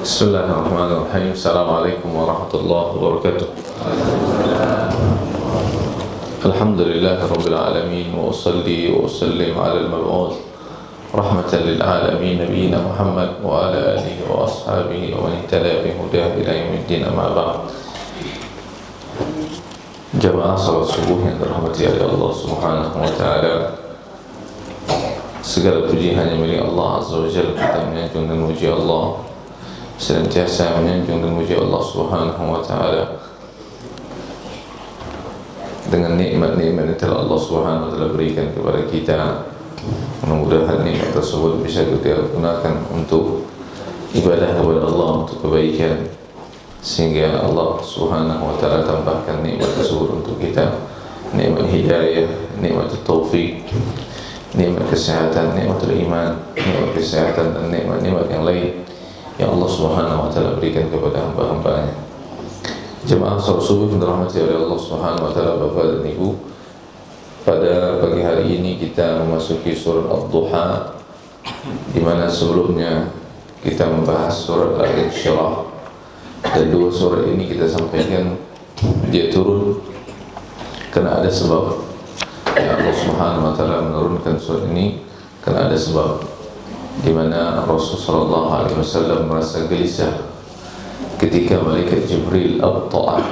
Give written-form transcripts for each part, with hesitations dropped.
Bismillahirrahmanirrahim. Assalamualaikum warahmatullahi wabarakatuh. Alhamdulillahi rabbil alamin, wa usalli wa usallim ala al-mab'uth rahmatan lil alamin, nabiyyina Muhammad wa ala alihi wa ashabihi wa man ihtada bi hudahu ila yaumiddin, amma ba'd. Jamaah salat subuh yang dirahmati oleh Allah Subhanahu wa taala, segala puji hanya milik Allah Azza wa Jalla. Kita menyanjung dan memuji Allah, senantiasa menyanjung dan memuji Allah Subhanahu wa taala dengan nikmat-nikmat yang telah Allah Subhanahu wa taala berikan kepada kita. Mudah-mudahan nikmat tersebut bisa kita gunakan untuk ibadah kepada Allah, untuk kebaikan, sehingga Allah Subhanahu wa taala tambahkan nikmat tersebut untuk kita, nikmat hidayah, nikmat taufik, nikmat kesehatan, nikmatul iman, nikmat kesehatan dan nikmat-nikmat yang lain yang Allah Subhanahu wa taala berikan kepada hamba-hambanya. Jemaah salat subuh yang dirahmati oleh Allah Subhanahu wa taala, Bapak dan Ibu, pada pagi hari ini kita memasuki surat Ad-Duha, di mana sebelumnya kita membahas surat Al-Insyirah, dan dua surat ini kita sampaikan dia turun karena ada sebab. Ya, Allah Subhanahu wa taala menurunkan surat ini karena ada sebab, di mana Rasulullah SAW merasa gelisah ketika malaikat Jibril abta'a,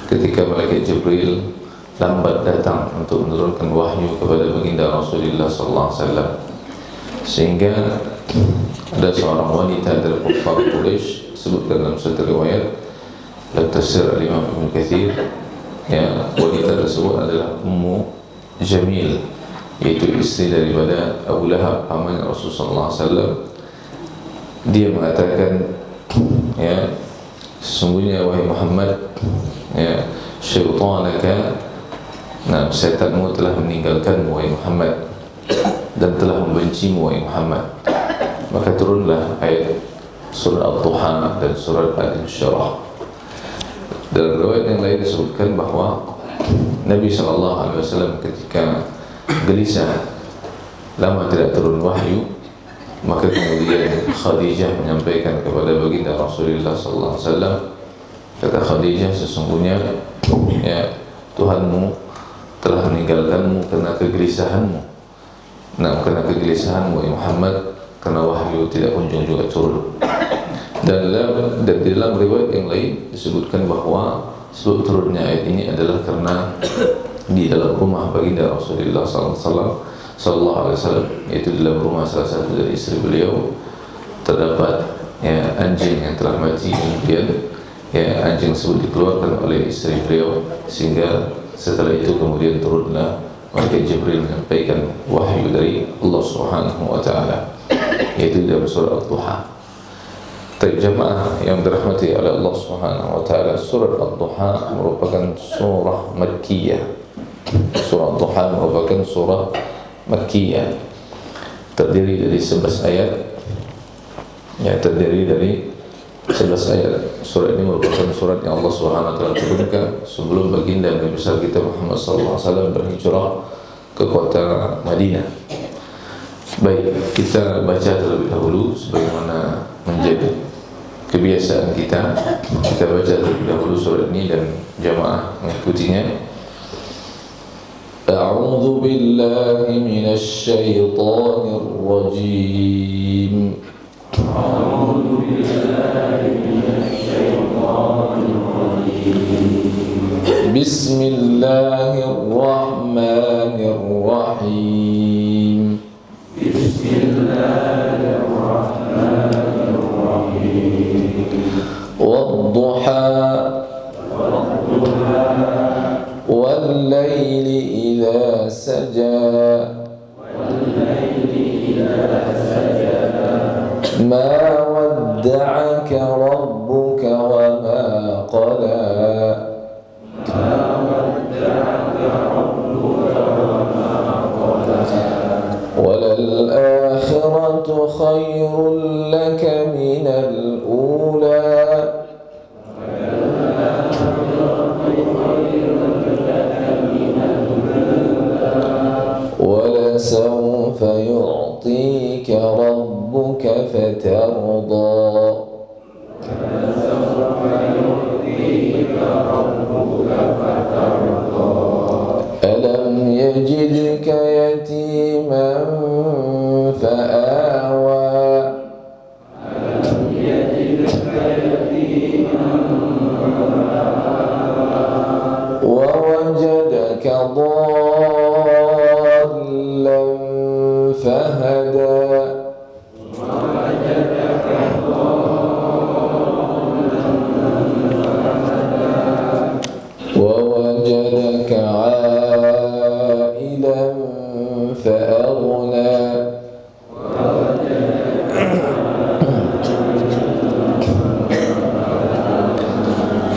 ketika malaikat Jibril lambat datang untuk menurunkan wahyu kepada baginda Rasulullah SAW, sehingga ada seorang wanita dari kuffar Quraisy, disebutkan dalam satu riwayat dalam tafsir Imam Ibn Katsir, ya, wanita tersebut adalah Ummu Jamil, yaitu istri daripada Abu Lahab, paman Rasulullah SAW. Dia mengatakan, ya, sesungguhnya wahai Muhammad, ya, syaitanaka, nah, setanmu telah meninggalkanmu wahai Muhammad dan telah membencimu wahai Muhammad. Maka turunlah ayat surah Ad-Duha dan surah Al-Insyirah. Dalam riwayat yang lain disebutkan bahwa Nabi SAW ketika gelisah lama tidak turun wahyu, maka kemudian Khadijah menyampaikan kepada baginda Rasulullah SAW, kata Khadijah, sesungguhnya, ya, Tuhanmu telah meninggalkanmu karena kegelisahanmu. Nah, karena kegelisahanmu ya Muhammad, karena wahyu tidak kunjung juga turun. Dan dalam riwayat yang lain disebutkan bahwa sebab turunnya ayat ini adalah karena di dalam rumah baginda Rasulullah sallallahu alaihi wasallam, yaitu di dalam rumah salah satu dari istri beliau, terdapat, ya, anjing yang telah mati. Kemudian, ya, anjing tersebut dikeluarkan oleh istri beliau, sehingga setelah itu kemudian turunlah malaikat Jibril menyampaikan wahyu dari Allah Subhanahu wa taala, yaitu dalam surah Ad-Duha. Jemaah yang dirahmati oleh Allah Subhanahu wa taala, surah Ad-Duha merupakan surah Makkiyah. Surah Ad-Duha merupakan surah Makkiyah, terdiri dari 11 ayat. Ya, terdiri dari 11 ayat. Surah ini merupakan surat yang Allah Subhanahu wa taala turunkan sebelum baginda Nabi besar kita Muhammad sallallahu alaihi wasallam berhijrah ke kota Madinah. Baik, kita baca terlebih dahulu sebagaimana menjadi kebiasaan kita. Kita baca terlebih dahulu surat ini dan jamaah mengikutinya. A'udzu billahi minasy syaithanir rajim. A'udzu billahi minasy syaithanir rajim. Bismillahirrahmanirrahim. Wad-duha wal-laili idza saja ma wadda'aka rabbuka wa ma qala وَلَلْآخِرَةُ خَيْرٌ لَكَ مِنَ الْأُولَى وَلَسَوْفَ يُعْطِيكَ رَبُّكَ فَتَرْضَى ألم يجدك يتيما فآوى ووجدك ضالا فهدى ووجدك عائلا فأغنى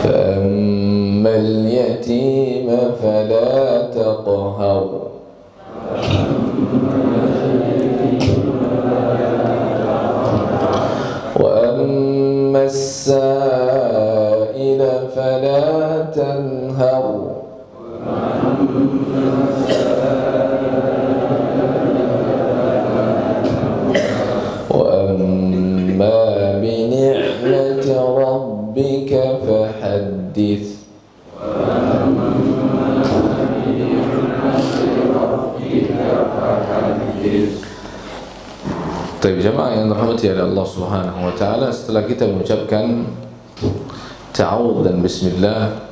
فأما اليتيم فلا تقهر وأما السائل فلا تنهر وأما بنعمة ربك فحدث Baik jemaah yang dirahmati oleh Allah Subhanahu wa taala, setelah kita mengucapkan ta'awudz dan bismillah,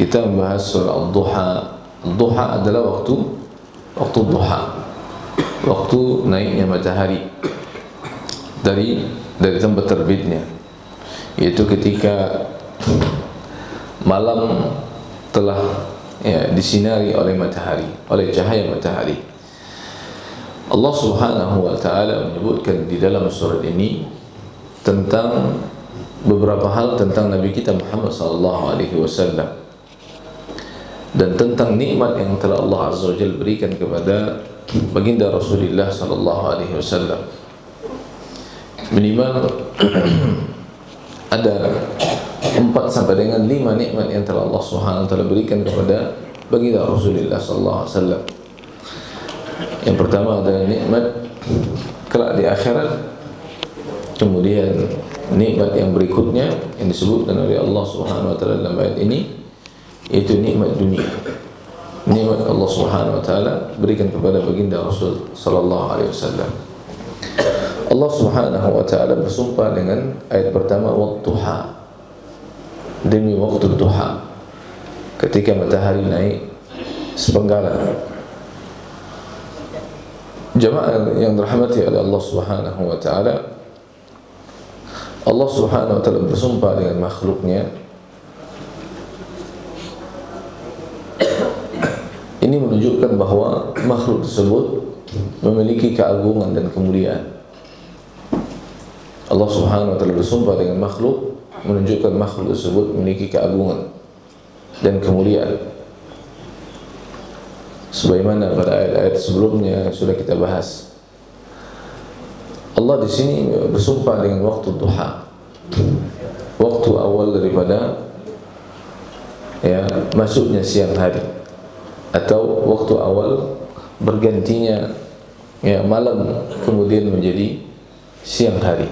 kita membahas surah Ad-Duha. Ad-Duha adalah waktu duha, waktu naiknya matahari dari tempat terbitnya, yaitu ketika malam telah disinari oleh matahari, oleh cahaya matahari. Allah Subhanahu wa taala menyebutkan di dalam surat ini tentang beberapa hal tentang Nabi kita Muhammad sallallahu alaihi wasallam dan tentang nikmat yang telah Allah Azza wa Jalla berikan kepada baginda Rasulullah sallallahu alaihi wasallam. Minimal ada 4 sampai dengan 5 nikmat yang telah Allah Subhanahu wa taala berikan kepada baginda Rasulullah sallallahu alaihi wasallam. Yang pertama adalah nikmat kelak di akhirat. Kemudian nikmat yang berikutnya yang disebutkan oleh Allah Subhanahu wa taala dalam ayat ini, yaitu nikmat dunia. Nikmat Allah Subhanahu wa taala berikan kepada baginda Rasul sallallahu alaihi wasallam. Allah Subhanahu wa taala bersumpah dengan ayat pertama, wadduha, demi waktu duha, ketika matahari naik sepenggalan. Jemaah yang dirahmati oleh Allah Subhanahu wa taala, Allah Subhanahu wa taala bersumpah dengan makhluknya. Ini menunjukkan bahwa makhluk tersebut memiliki keagungan dan kemuliaan. Allah Subhanahu wa taala bersumpah dengan makhluk, menunjukkan makhluk tersebut memiliki keagungan dan kemuliaan. Sebagaimana pada ayat-ayat sebelumnya sudah kita bahas, Allah di sini bersumpah dengan waktu duha, waktu awal daripada masuknya siang hari, atau waktu awal bergantinya malam kemudian menjadi siang hari.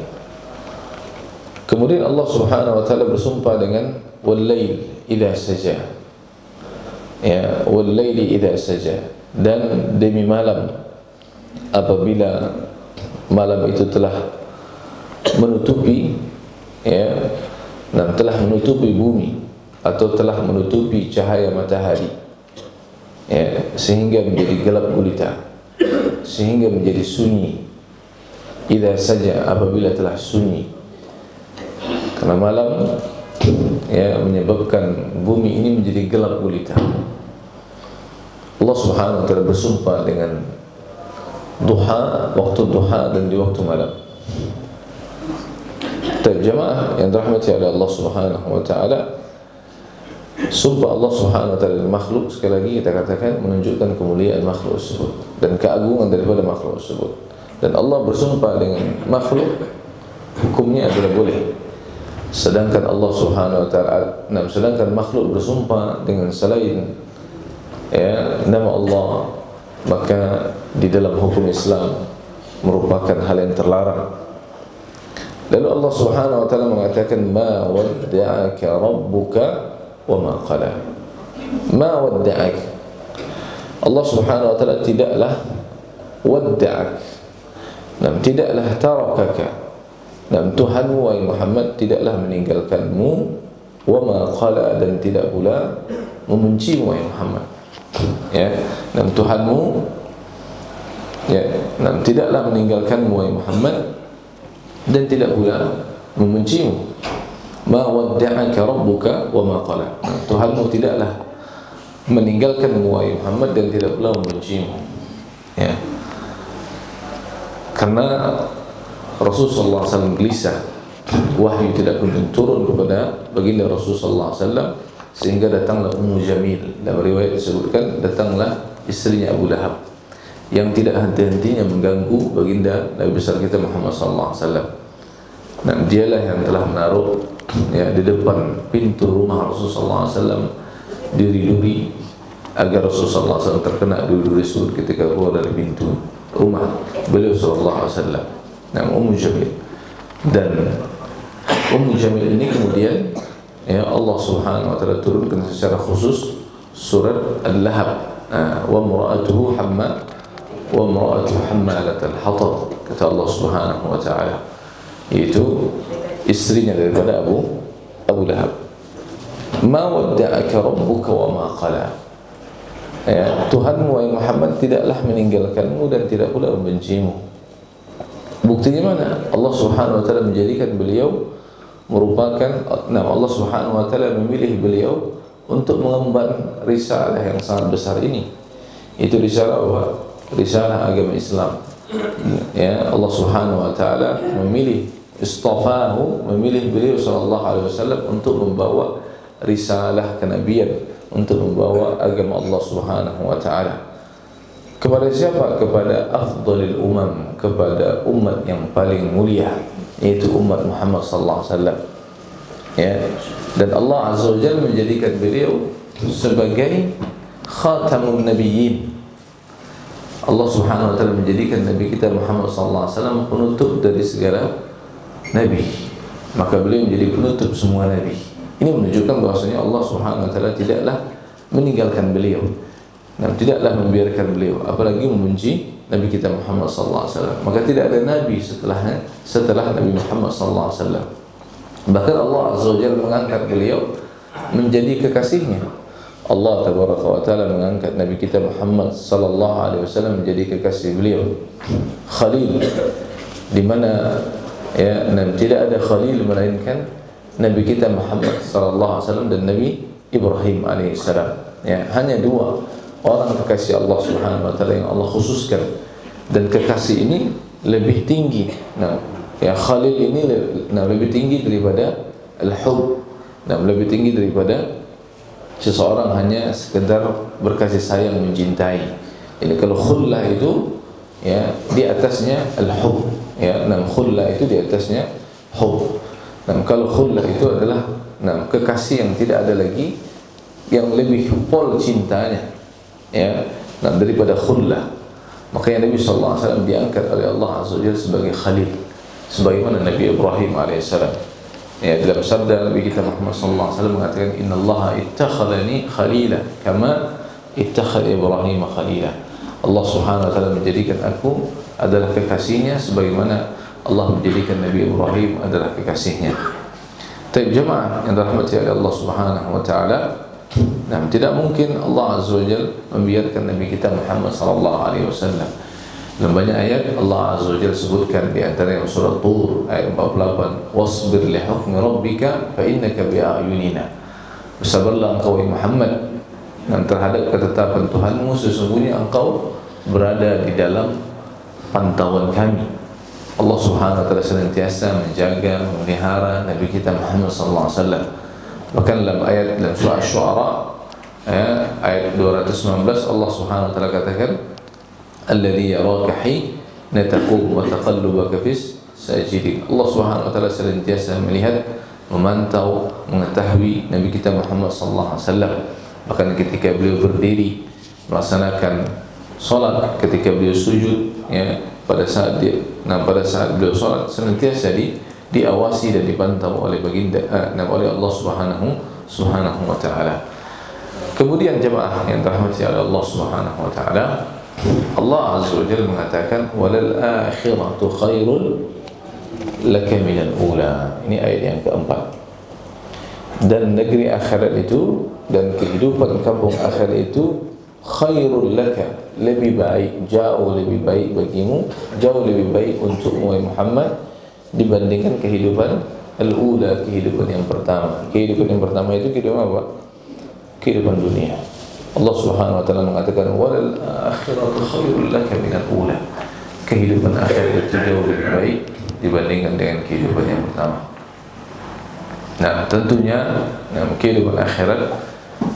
Kemudian Allah Subhanahu wa taala bersumpah dengan wal-lail idza saja, wal-laili idza saja, dan demi malam apabila malam itu telah menutupi dan telah menutupi bumi atau telah menutupi cahaya matahari, sehingga menjadi gelap gulita, sehingga menjadi sunyi. Idza saja, apabila telah sunyi, karena malam menyebabkan bumi ini menjadi gelap gulita. Allah Subhanahu wa taala bersumpah dengan duha, waktu duha, dan di waktu malam. Jemaah yang dirahmati oleh Allah Subhanahu wa taala, sumpah Allah Subhanahu wa taala dengan makhluk, sekali lagi kita katakan menunjukkan kemuliaan makhluk tersebut dan keagungan daripada makhluk tersebut. Dan Allah bersumpah dengan makhluk, hukumnya adalah boleh. Sedangkan Allah Subhanahu wa taala, sedangkan makhluk bersumpah dengan selain nama Allah, maka di dalam hukum Islam merupakan hal yang terlarang. Lalu Allah Subhanahu wa taala mengatakan ma wadda'aka rabbuka wa ma qala. Ma wadda'aka, Allah Subhanahu wa taala tidaklah wadda'ak, dan tidaklah tarakaka, dan Tuhanmu wahai Muhammad tidaklah meninggalkanmu, wa ma qala, dan tidak pula membencimu wahai Muhammad. Ya, dan Tuhanmu ya, dan tidaklah meninggalkanmu wahai Muhammad, dan tidak pula membencimu. Ma wadda'aka rabbuka wa ma qala. Tuhanmu tidaklah meninggalkanmu wahai Muhammad, dan tidak pula membencimu. Ya. Karena Rasulullah SAW gelisah, wahyu tidak kunjung turun kepada baginda Rasulullah SAW, sehingga datanglah Ummu Jamil. Dalam riwayat disebutkan datanglah istrinya Abu Lahab yang tidak henti-hentinya mengganggu baginda Nabi besar kita Muhammad SAW. Nah, dialah yang telah menaruh ya di depan pintu rumah Rasulullah SAW duri-duri agar Rasulullah SAW terkena duri-duri sud ketika keluar dari pintu rumah beliau sallallahu alaihi wasallam. Nah, Ummu Jamil, dan Ummu Jamil ini kemudian ya Allah Subhanahu wa taala turunkan secara khusus surat Al-Lahab, wa imra'atuhu hammalat al-hatab, kata Allah Subhanahu wa taala, yaitu istrinya daripada Abu Lahab. Ma wadda'aka rabbuka wa ma qala. Ya, Tuhanmu wahai Muhammad tidaklah meninggalkanmu dan tidak pula membencimu. Buktinya mana? Allah Subhanahu wa taala menjadikan beliau merupakan, Allah Subhanahu wa taala memilih beliau untuk mengemban risalah yang sangat besar ini. Itu risalah apa? Risalah agama Islam. Ya, Allah Subhanahu wa taala memilih beliau sallallahu alaihi wasallam untuk membawa risalah kenabian, untuk membawa agama Allah Subhanahu wa taala. Kepada siapa? Kepada afdhalil umam, kepada umat yang paling mulia, yaitu umat Muhammad sallallahu alaihi wasallam. Ya, dan Allah Azza wa Jalla menjadikan beliau sebagai khatamun nabiyyin. Allah Subhanahu wa taala menjadikan Nabi kita Muhammad sallallahu alaihi wasallam penutup dari segala nabi. Maka beliau menjadi penutup semua nabi. Ini menunjukkan bahwasanya Allah Subhanahu wa taala tidaklah meninggalkan beliau dan tidaklah membiarkan beliau, apalagi membenci Nabi kita Muhammad sallallahu alaihi wasallam. Maka tidak ada nabi setelah Nabi Muhammad sallallahu alaihi wasallam. Bahkan Allah Azza wa Jalla mengangkat beliau menjadi kekasihnya. Allah Tabaraka wa taala mengangkat Nabi kita Muhammad sallallahu alaihi wasallam menjadi kekasih beliau, Khalil, di mana ya, tidak ada Khalil melainkan Nabi kita Muhammad sallallahu alaihi wasallam dan Nabi Ibrahim alaihissalam. Ya, hanya dua orang kekasih Allah Subhanahu wa taala yang Allah khususkan, dan kekasih ini lebih tinggi. Nah, ya Khalil ini lebih tinggi daripada al-hub. Nah, lebih tinggi daripada seseorang hanya sekedar berkasih sayang, mencintai. Ini kalau khullah itu ya di atasnya al-hub. Ya, nah khullah itu di atasnya hub. Nah, kalau khullah itu adalah kekasih yang tidak ada lagi yang lebih pol cintanya, ya, daripada khullah. Makanya Nabi sallallahu alaihi wasallam diangkat oleh Allah Azza wa Jalla sebagai khalil, sebagaimana Nabi Ibrahim alaihissalam. Ya, dalam sabda Nabi kita Muhammad sallallahu alaihi wasallam mengatakan, "Innallaha ittakhadhani khalila kama ittakhadha Ibrahim khalila." Allah Subhanahu wa taala menjadikan aku adalah kekasihnya sebagaimana Allah menjadikan Nabi Ibrahim adalah kekasihnya. Tapi jemaah yang dirahmati oleh Allah Subhanahu wa taala, tidak mungkin Allah Azza wa Jalla membiarkan Nabi kita Muhammad sallallahu alaihi wasallam. Dalam banyak ayat Allah Azza wa Jalla sebutkan, di antaranya surah Tur ayat 48, "Wasbir li hukmi rabbika fa innaka bi a'yunina." Bersabarlah engkau wahai Muhammad terhadap ketetapan Tuhanmu, sesungguhnya engkau berada di dalam pantauan kami. Allah Subhanahu wa taala senantiasa menjaga, memelihara Nabi kita Muhammad sallallahu alaihi wasallam. Bahkan dalam dalam surah Asy-Syu'ara ayat 219 Allah Subhanahu wa taala katakan, "Alladzi yaraka hina taqum wa taqallubaka fis sajidin." Allah Subhanahu wa taala senantiasa melihat, memantau, mengetahui Nabi kita Muhammad sallallahu alaihi wasallam. Bahkan ketika beliau berdiri melaksanakan salat, ketika beliau sujud, ya, pada saat beliau salat senantiasa diawasi dan dipantau oleh baginda oleh Allah Subhanahu wa taala. Kemudian jemaah yang dirahmati oleh Allah Subhanahu wa taala, Allah Azza wa Jalla mengatakan walal akhiratu khairul laka minal ula. Ini ayat yang keempat. Dan negeri akhirat itu dan kehidupan kampung akhirat itu khairul laka, lebih baik, jauh lebih baik bagimu, jauh lebih baik untukmu Muhammad dibandingkan kehidupan al-ula, kehidupan yang pertama. Kehidupan yang pertama itu kehidupan apa? Kehidupan dunia. Allah Subhanahu wa taala mengatakan walal akhiratu khairul laka minal ula. Kehidupan akhirat itu jauh lebih baik dibandingkan dengan kehidupan yang pertama. Nah, tentunya kehidupan akhirat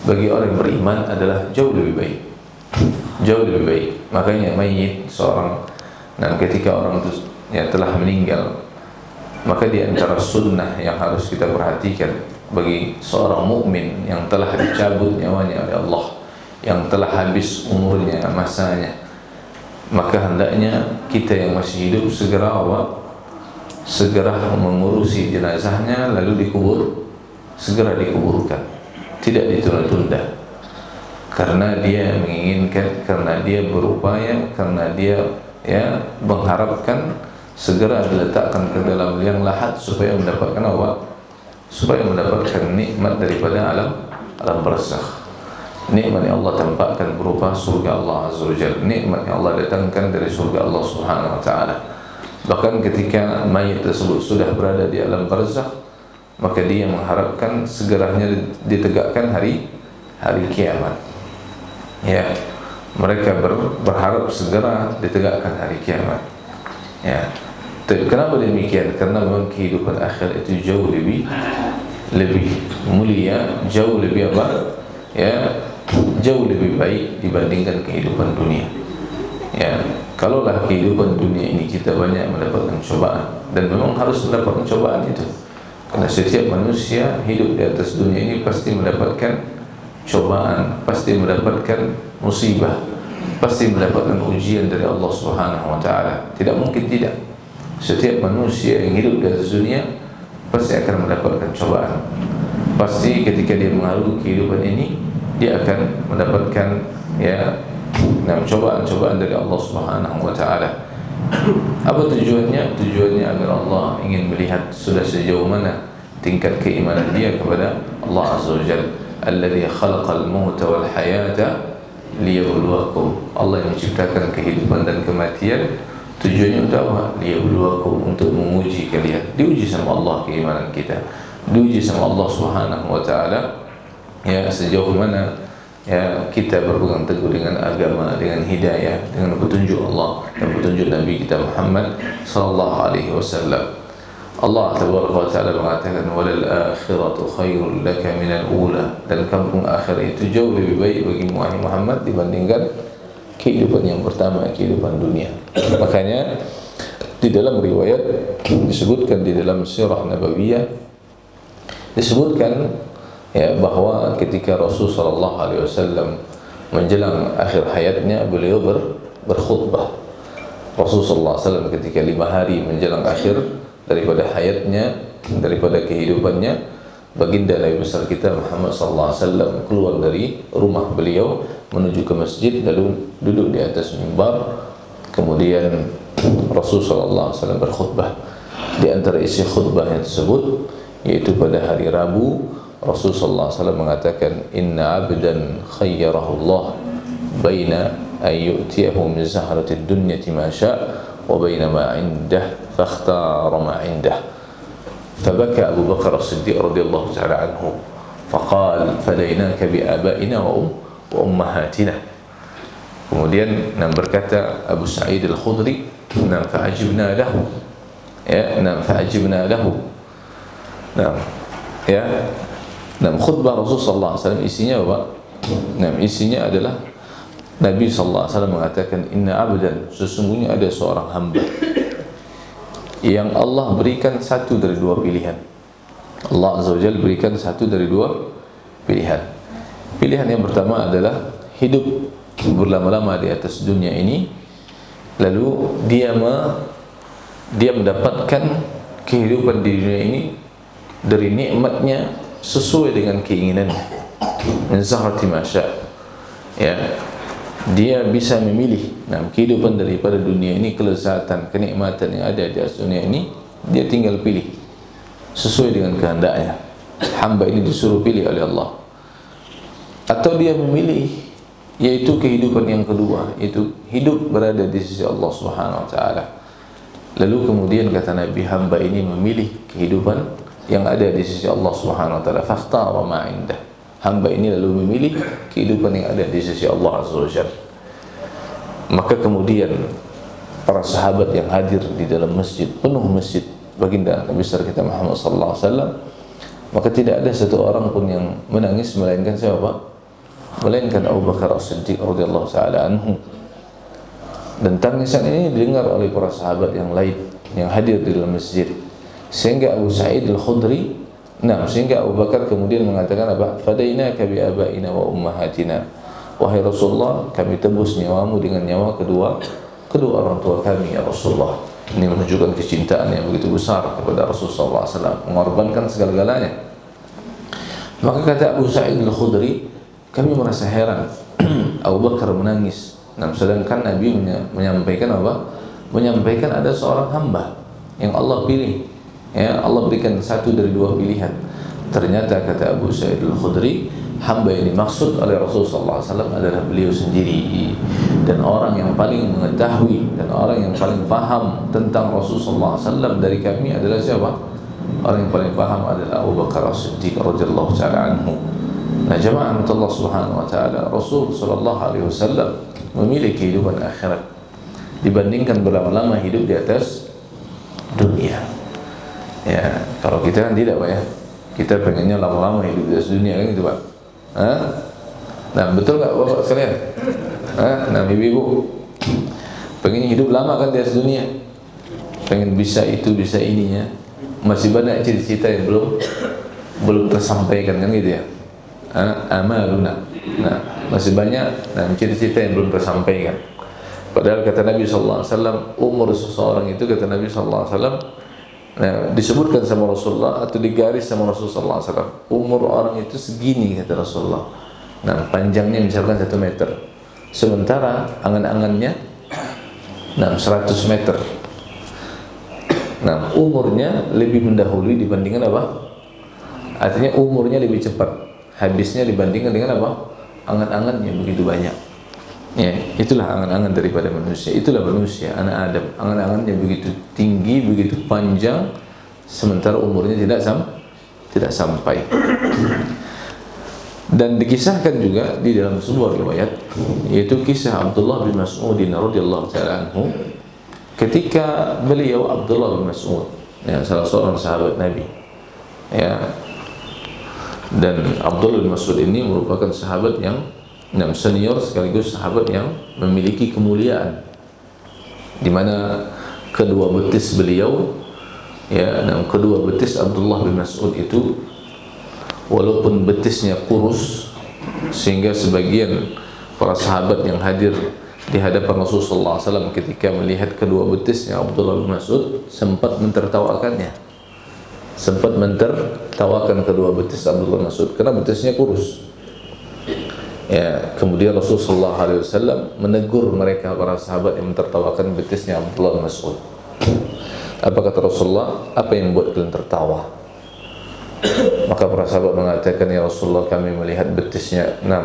bagi orang yang beriman adalah jauh lebih baik. Jauh lebih baik. Makanya mayit seorang, nah ketika orang itu telah meninggal, maka di antara sunnah yang harus kita perhatikan bagi seorang mukmin yang telah dicabut nyawanya oleh Allah, yang telah habis umurnya, masanya, maka hendaknya kita yang masih hidup segera mengurusi jenazahnya, lalu segera dikuburkan, tidak ditunda-tunda, karena dia menginginkan, karena dia berupaya, karena dia mengharapkan segera diletakkan ke dalam liang lahat supaya mendapatkan apa? Supaya mendapatkan nikmat daripada alam barzakh. Nikmat yang Allah tampakkan berupa surga Allah Azza wa Jalla, nikmat yang Allah datangkan dari surga Allah Subhanahu wa taala. Bahkan ketika mayat tersebut sudah berada di alam barzakh, maka dia mengharapkan segeranya ditegakkan hari kiamat. Ya, mereka berharap segera ditegakkan hari kiamat. Ya, kenapa demikian? Karena memang kehidupan akhir itu jauh lebih mulia, jauh lebih apa? Ya, jauh lebih baik dibandingkan kehidupan dunia. Ya, kalaulah kehidupan dunia ini kita banyak mendapatkan cobaan, dan memang harus mendapatkan cobaan itu, karena setiap manusia hidup di atas dunia ini pasti mendapatkan cobaan, pasti mendapatkan musibah, pasti mendapatkan ujian dari Allah Subhanahu wa taala. Tidak mungkin tidak. Setiap manusia yang hidup di atas dunia pasti akan mendapatkan cobaan. Pasti ketika dia mengarungi kehidupan ini, dia akan mendapatkan cobaan-cobaan dari Allah Subhanahu wa taala. Apa tujuannya? Tujuannya agar Allah ingin melihat sudah sejauh mana tingkat keimanan dia kepada Allah Azza wa Jalla. Alladzi khalaqal mauta wal hayata liyabluwakum. Allah yang menciptakan kehidupan dan kematian, tujuannya untuk apa? Liyabluwakum, untuk menguji kalian. Diuji sama Allah keimanan kita, diuji sama Allah Subhanahu wa taala, sejauh mana kita berpegang teguh dengan agama, dengan hidayah, dengan petunjuk Allah dan petunjuk Nabi kita Muhammad sallallahu alaihi wasallam. Allah tabaraka wa taala mengatakan walal akhiratu khairul laka minal ula, dan kampung akhir itu jauh lebih baik bagi Muhammad dibandingkan kehidupan yang pertama, kehidupan dunia. Makanya di dalam riwayat disebutkan, di dalam sirah nabawiyah disebutkan bahwa ketika Rasulullah sallallahu alaihi wasallam menjelang akhir hayatnya, beliau berkhutbah. Rasulullah sallallahu alaihi wasallam ketika 5 hari menjelang akhir daripada hayatnya, daripada kehidupannya, baginda Nabi besar kita Muhammad sallallahu alaihi wasallam keluar dari rumah beliau menuju ke masjid, lalu duduk di atas mimbar. Kemudian Rasulullah sallallahu alaihi wasallam berkhutbah. Di antara isi khutbahnya tersebut yaitu pada hari Rabu, Rasulullah sallallahu alaihi wasallam mengatakan, inna abdan khayyarahu Allah baina an yu'tiyahu min zahratid dunyati ma syaa wa baina ma 'indah fakhtara ma 'indah. Fabaka Abu Bakar As-Siddiq radhiyallahu ta'ala anhu faqala fadainaka bi abaina wa ummahatina. Kemudian berkata Abu Sa'id Al-Khudri, fa'ajibna lahu, fa'ajibna lahu. Khutbah Rasulullah SAW isinya apa? Isinya adalah Nabi sallallahu alaihi wasallam mengatakan, inna abdan, sesungguhnya ada seorang hamba yang Allah berikan satu dari dua pilihan. Allah Azza wa Jalla berikan satu dari dua pilihan. Pilihan yang pertama adalah hidup berlama-lama di atas dunia ini, lalu dia mendapatkan kehidupan di dunia ini dari nikmatnya sesuai dengan keinginannya, min zahrati ma syaa. Ya, dia bisa memilih kehidupan daripada dunia ini, kelezatan, kenikmatan yang ada di atas dunia ini, dia tinggal pilih sesuai dengan kehendaknya. Hamba ini disuruh pilih oleh Allah. Atau dia memilih, yaitu kehidupan yang kedua, yaitu hidup berada di sisi Allah Subhanahu wa taala. Lalu kemudian kata Nabi, hamba ini memilih kehidupan yang ada di sisi Allah Subhanahu wa taala, fakhtara ma indah. Hamba ini lalu memilih kehidupan yang ada di sisi Allah Azza wa Jalla. Maka kemudian para sahabat yang hadir di dalam masjid, penuh masjid baginda Nabi besar kita Muhammad sallallahu alaihi wasallam, maka tidak ada satu orang pun yang menangis melainkan siapa? Melainkan Abu Bakar As-Siddiq radhiyallahu taala anhu. Dan tangisan ini didengar oleh para sahabat yang lain yang hadir di dalam masjid, sehingga Abu Sa'id Al-Khudri, sehingga Abu Bakar kemudian mengatakan apa? Fadainaka bi abaina wa ummahatina. Wahai Rasulullah, kami tebus nyawamu dengan nyawa kedua orang tua kami ya Rasulullah. Ini menunjukkan kecintaan yang begitu besar kepada Rasulullah SAW, mengorbankan segala-galanya. Maka kata Abu Sa'id Al-Khudri, kami merasa heran. Abu Bakar menangis. Sedangkan Nabi menyampaikan apa? Menyampaikan ada seorang hamba yang Allah pilih. Ya, Allah berikan satu dari dua pilihan. Ternyata kata Abu Sa'id Al-Khudri, hamba yang dimaksud oleh Rasulullah SAW adalah beliau sendiri. Dan orang yang paling mengetahui dan orang yang paling paham tentang Rasulullah SAW dari kami adalah siapa? Orang yang paling paham adalah Abu Bakar As-Siddiq radhiyallahu ta'ala anhu. Nah, jamaah Allah Subhanahu wa taala, Rasul sallallahu alaihi wasallam memilih kehidupan akhirat dibandingkan berlama-lama hidup di atas dunia. Ya, kalau kita kan tidak, Pak ya. Kita pengennya lama-lama hidup di atas dunia kan gitu, Pak. Nah, betul enggak Bapak sekalian? Nah, Ibu-ibu pengen hidup lama kan di atas dunia. Pengen bisa itu, bisa ininya. Masih banyak cita-cita yang belum tersampaikan kan gitu ya. Amaluna. Nah, masih banyak cita-cita yang belum tersampaikan. Padahal kata Nabi sallallahu alaihi wasallam, umur seseorang itu kata Nabi sallallahu alaihi wasallam, disebutkan sama Rasulullah atau digaris sama Rasulullah sallallahu alaihi wasallam, umur orang itu segini kata Rasulullah. Nah, panjangnya misalkan 1 meter. Sementara angan-angannya 100 meter. Nah, umurnya lebih mendahului dibandingkan apa? Artinya umurnya lebih cepat habisnya dibandingkan dengan apa? Angan-angannya begitu banyak. Ya, itulah angan-angan daripada manusia. Itulah manusia, anak Adam. Angan-angannya begitu tinggi, begitu panjang, sementara umurnya tidak sampai. Dan dikisahkan juga di dalam sebuah riwayat, yaitu kisah Abdullah bin Mas'ud radhiyallahu ta'ala anhu, ketika beliau Abdullah bin Mas'ud, ya, salah seorang sahabat Nabi, ya. Dan Abdullah bin Mas'ud ini merupakan sahabat yang senior sekaligus sahabat yang memiliki kemuliaan, di mana kedua betis beliau, ya, dan kedua betis Abdullah bin Mas'ud itu walaupun betisnya kurus sehingga sebagian para sahabat yang hadir di hadapan Rasulullah SAW ketika melihat kedua betisnya Abdullah bin Mas'ud sempat mentertawakannya. Sempat mentertawakan kedua betis Abdullah bin Mas'ud karena betisnya kurus. Ya, kemudian Rasulullah SAW menegur mereka para sahabat yang mentertawakan betisnya Abdullah bin Mas'ud. Apa kata Rasulullah? Apa yang membuat kalian tertawa? Maka para sahabat mengatakan, ya Rasulullah, kami melihat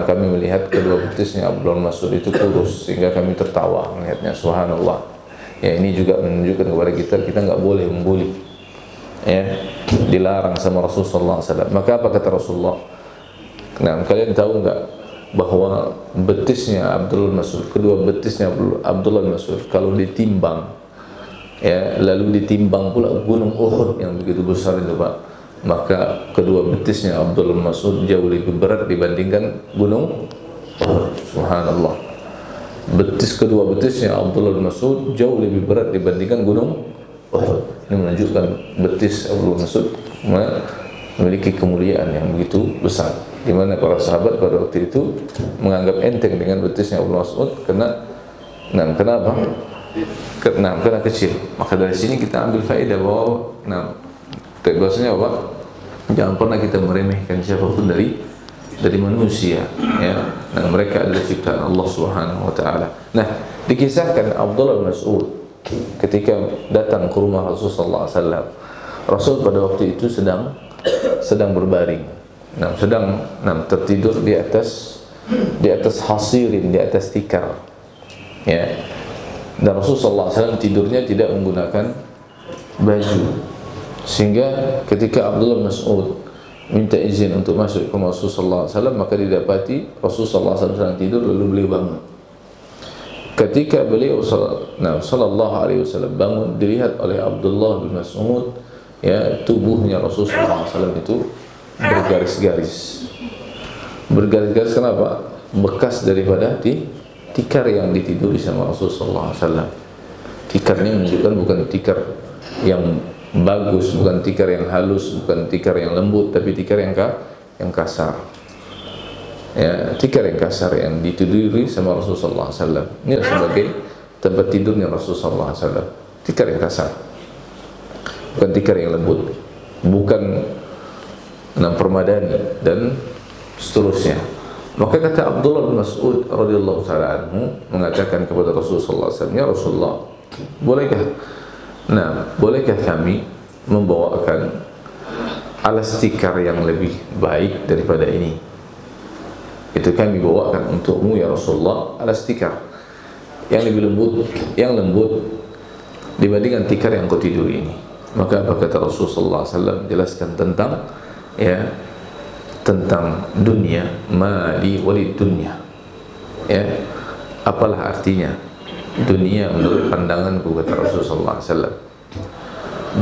kami melihat kedua betisnya Abdullah bin Mas'ud itu kurus sehingga kami tertawa melihatnya. Subhanallah. Ya, ini juga menunjukkan kepada kita nggak boleh membuli. Ya, dilarang sama Rasulullah SAW. Maka apa kata Rasulullah? Nah, kalian tahu nggak bahwa betisnya Abdullah bin Mas'ud, kedua betisnya Abdullah bin Mas'ud kalau ditimbang, ya, lalu ditimbang pula gunung Uhud yang begitu besar itu, Pak, maka kedua betisnya Abdullah bin Mas'ud jauh lebih berat dibandingkan gunung Uhud. Subhanallah. Kedua betisnya Abdullah bin Mas'ud jauh lebih berat dibandingkan gunung Uhud. Ini menunjukkan betis Abdullah bin Mas'ud memiliki kemuliaan yang begitu besar, di mana para sahabat pada waktu itu menganggap enteng dengan betisnya Abdullah bin Mas'ud karena kenapa? karena kecil. Maka dari sini kita ambil faedah bahwa bahwasanya apa? Jangan pernah kita meremehkan siapapun dari manusia, ya. Nah, mereka adalah ciptaan Allah Subhanahu wa taala. Nah, dikisahkan Abdullah bin Mas'ud ketika datang ke rumah Rasulullah SAW. Rasul pada waktu itu sedang berbaring. Sedang tertidur di atas hasirin, di atas tikar. Ya. Dan Rasulullah SAW tidurnya tidak menggunakan baju. Sehingga ketika Abdullah bin Mas'ud minta izin untuk masuk ke Rasulullah SAW, maka didapati Rasulullah SAW sedang tidur, lalu beliau bangun. Ketika beliau sallallahu alaihi wasallam bangun, dilihat oleh Abdullah bin Mas'ud, ya, tubuhnya Rasulullah SAW itu bergaris-garis. Bergaris-garis kenapa? Bekas daripada tikar yang ditiduri sama Rasulullah SAW. Tikar ini menunjukkan bukan tikar yang bagus, bukan tikar yang halus, bukan tikar yang lembut, tapi tikar yang kasar. Ya, tikar yang kasar yang ditiduri sama Rasulullah SAW. Ini sebagai tempat tidurnya Rasulullah SAW. Tikar yang kasar, bukan tikar yang lembut, bukan permadani dan seterusnya. Maka kata Abdullah bin Mas'ud radhiyallahu taala anhu mengatakan kepada Rasulullah SAW, "Ya Rasulullah, bolehkah kami membawakan alas tikar yang lebih baik daripada ini? Itu kami bawakan untukmu ya Rasulullah, alas tikar yang lebih lembut dibandingkan tikar yang kau tidur ini." Maka apa kata Rasulullah SAW? Jelaskan tentang dunia, mali walid dunia. Ya, apalah artinya dunia menurut pandanganku, kata Rasulullah SAW.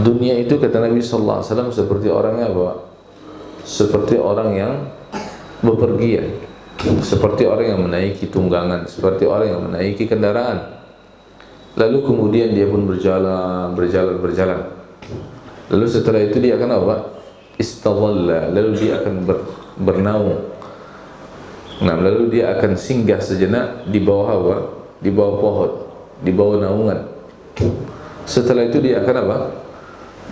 Dunia itu kata Nabi Sallallahu Alaihi Wasallam seperti orangnya apa? Seperti orang yang bepergian, seperti orang yang menaiki tunggangan, seperti orang yang menaiki kendaraan. Lalu kemudian dia pun berjalan. Lalu setelah itu dia akan apa? Istadhalla, lalu dia akan bernaung. Lalu dia akan singgah sejenak di bawah apa? Di bawah pohon, di bawah naungan. Setelah itu dia akan apa?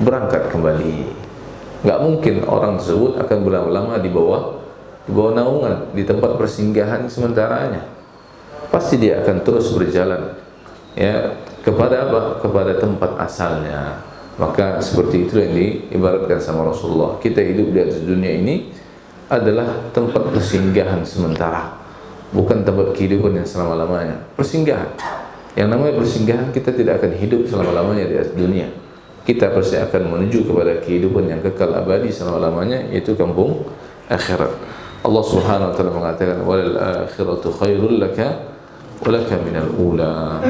Berangkat kembali. Gak mungkin orang tersebut akan berlama-lama di bawah naungan, di tempat persinggahan sementaranya. Pasti dia akan terus berjalan, ya, kepada apa? Kepada tempat asalnya. Maka seperti itu yang diibaratkan sama Rasulullah. Kita hidup di atas dunia ini adalah tempat persinggahan sementara, bukan tempat kehidupan yang selama-lamanya. Persinggahan. Yang namanya persinggahan, kita tidak akan hidup selama-lamanya di atas dunia. Kita pasti akan menuju kepada kehidupan yang kekal abadi selama-lamanya, yaitu kampung akhirat. Allah Subhanahu wa taala mengatakan, "Walal akhiratu khairul laka wa laka minal ula."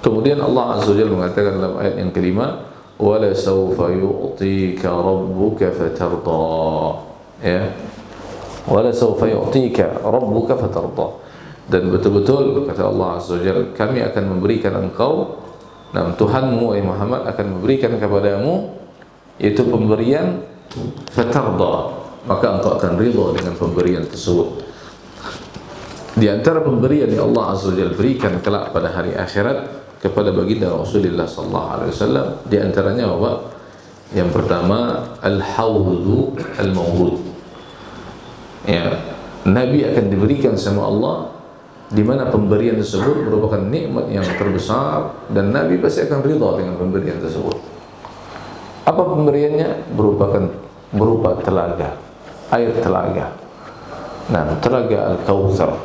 Kemudian Allah Azza wa Jalla mengatakan dalam ayat yang kelima, "Wala sawfa yu'tika rabbuka fatarda." Ya. Wala sawfa yu'tika rabbuka fatarda. Dan betul-betul kata Allah Azza wa Jalla, kami akan memberikan engkau, Tuhanmu Muhammad akan memberikan kepadamu, yaitu pemberian fatarda, maka engkau akan ridha dengan pemberian tersebut. Di antara pemberian yang Allah Azza wa Jalla berikan kelak pada hari akhirat kepada baginda Rasulullah sallallahu alaihi wasallam, di antaranya apa? Yang pertama, al-haudhu al-mawrud. Ya, Nabi akan diberikan sama Allah, di mana pemberian tersebut merupakan nikmat yang terbesar, dan Nabi pasti akan ridha dengan pemberian tersebut. Apa pemberiannya? Berupa telaga, air telaga. Telaga Al-Kautsar.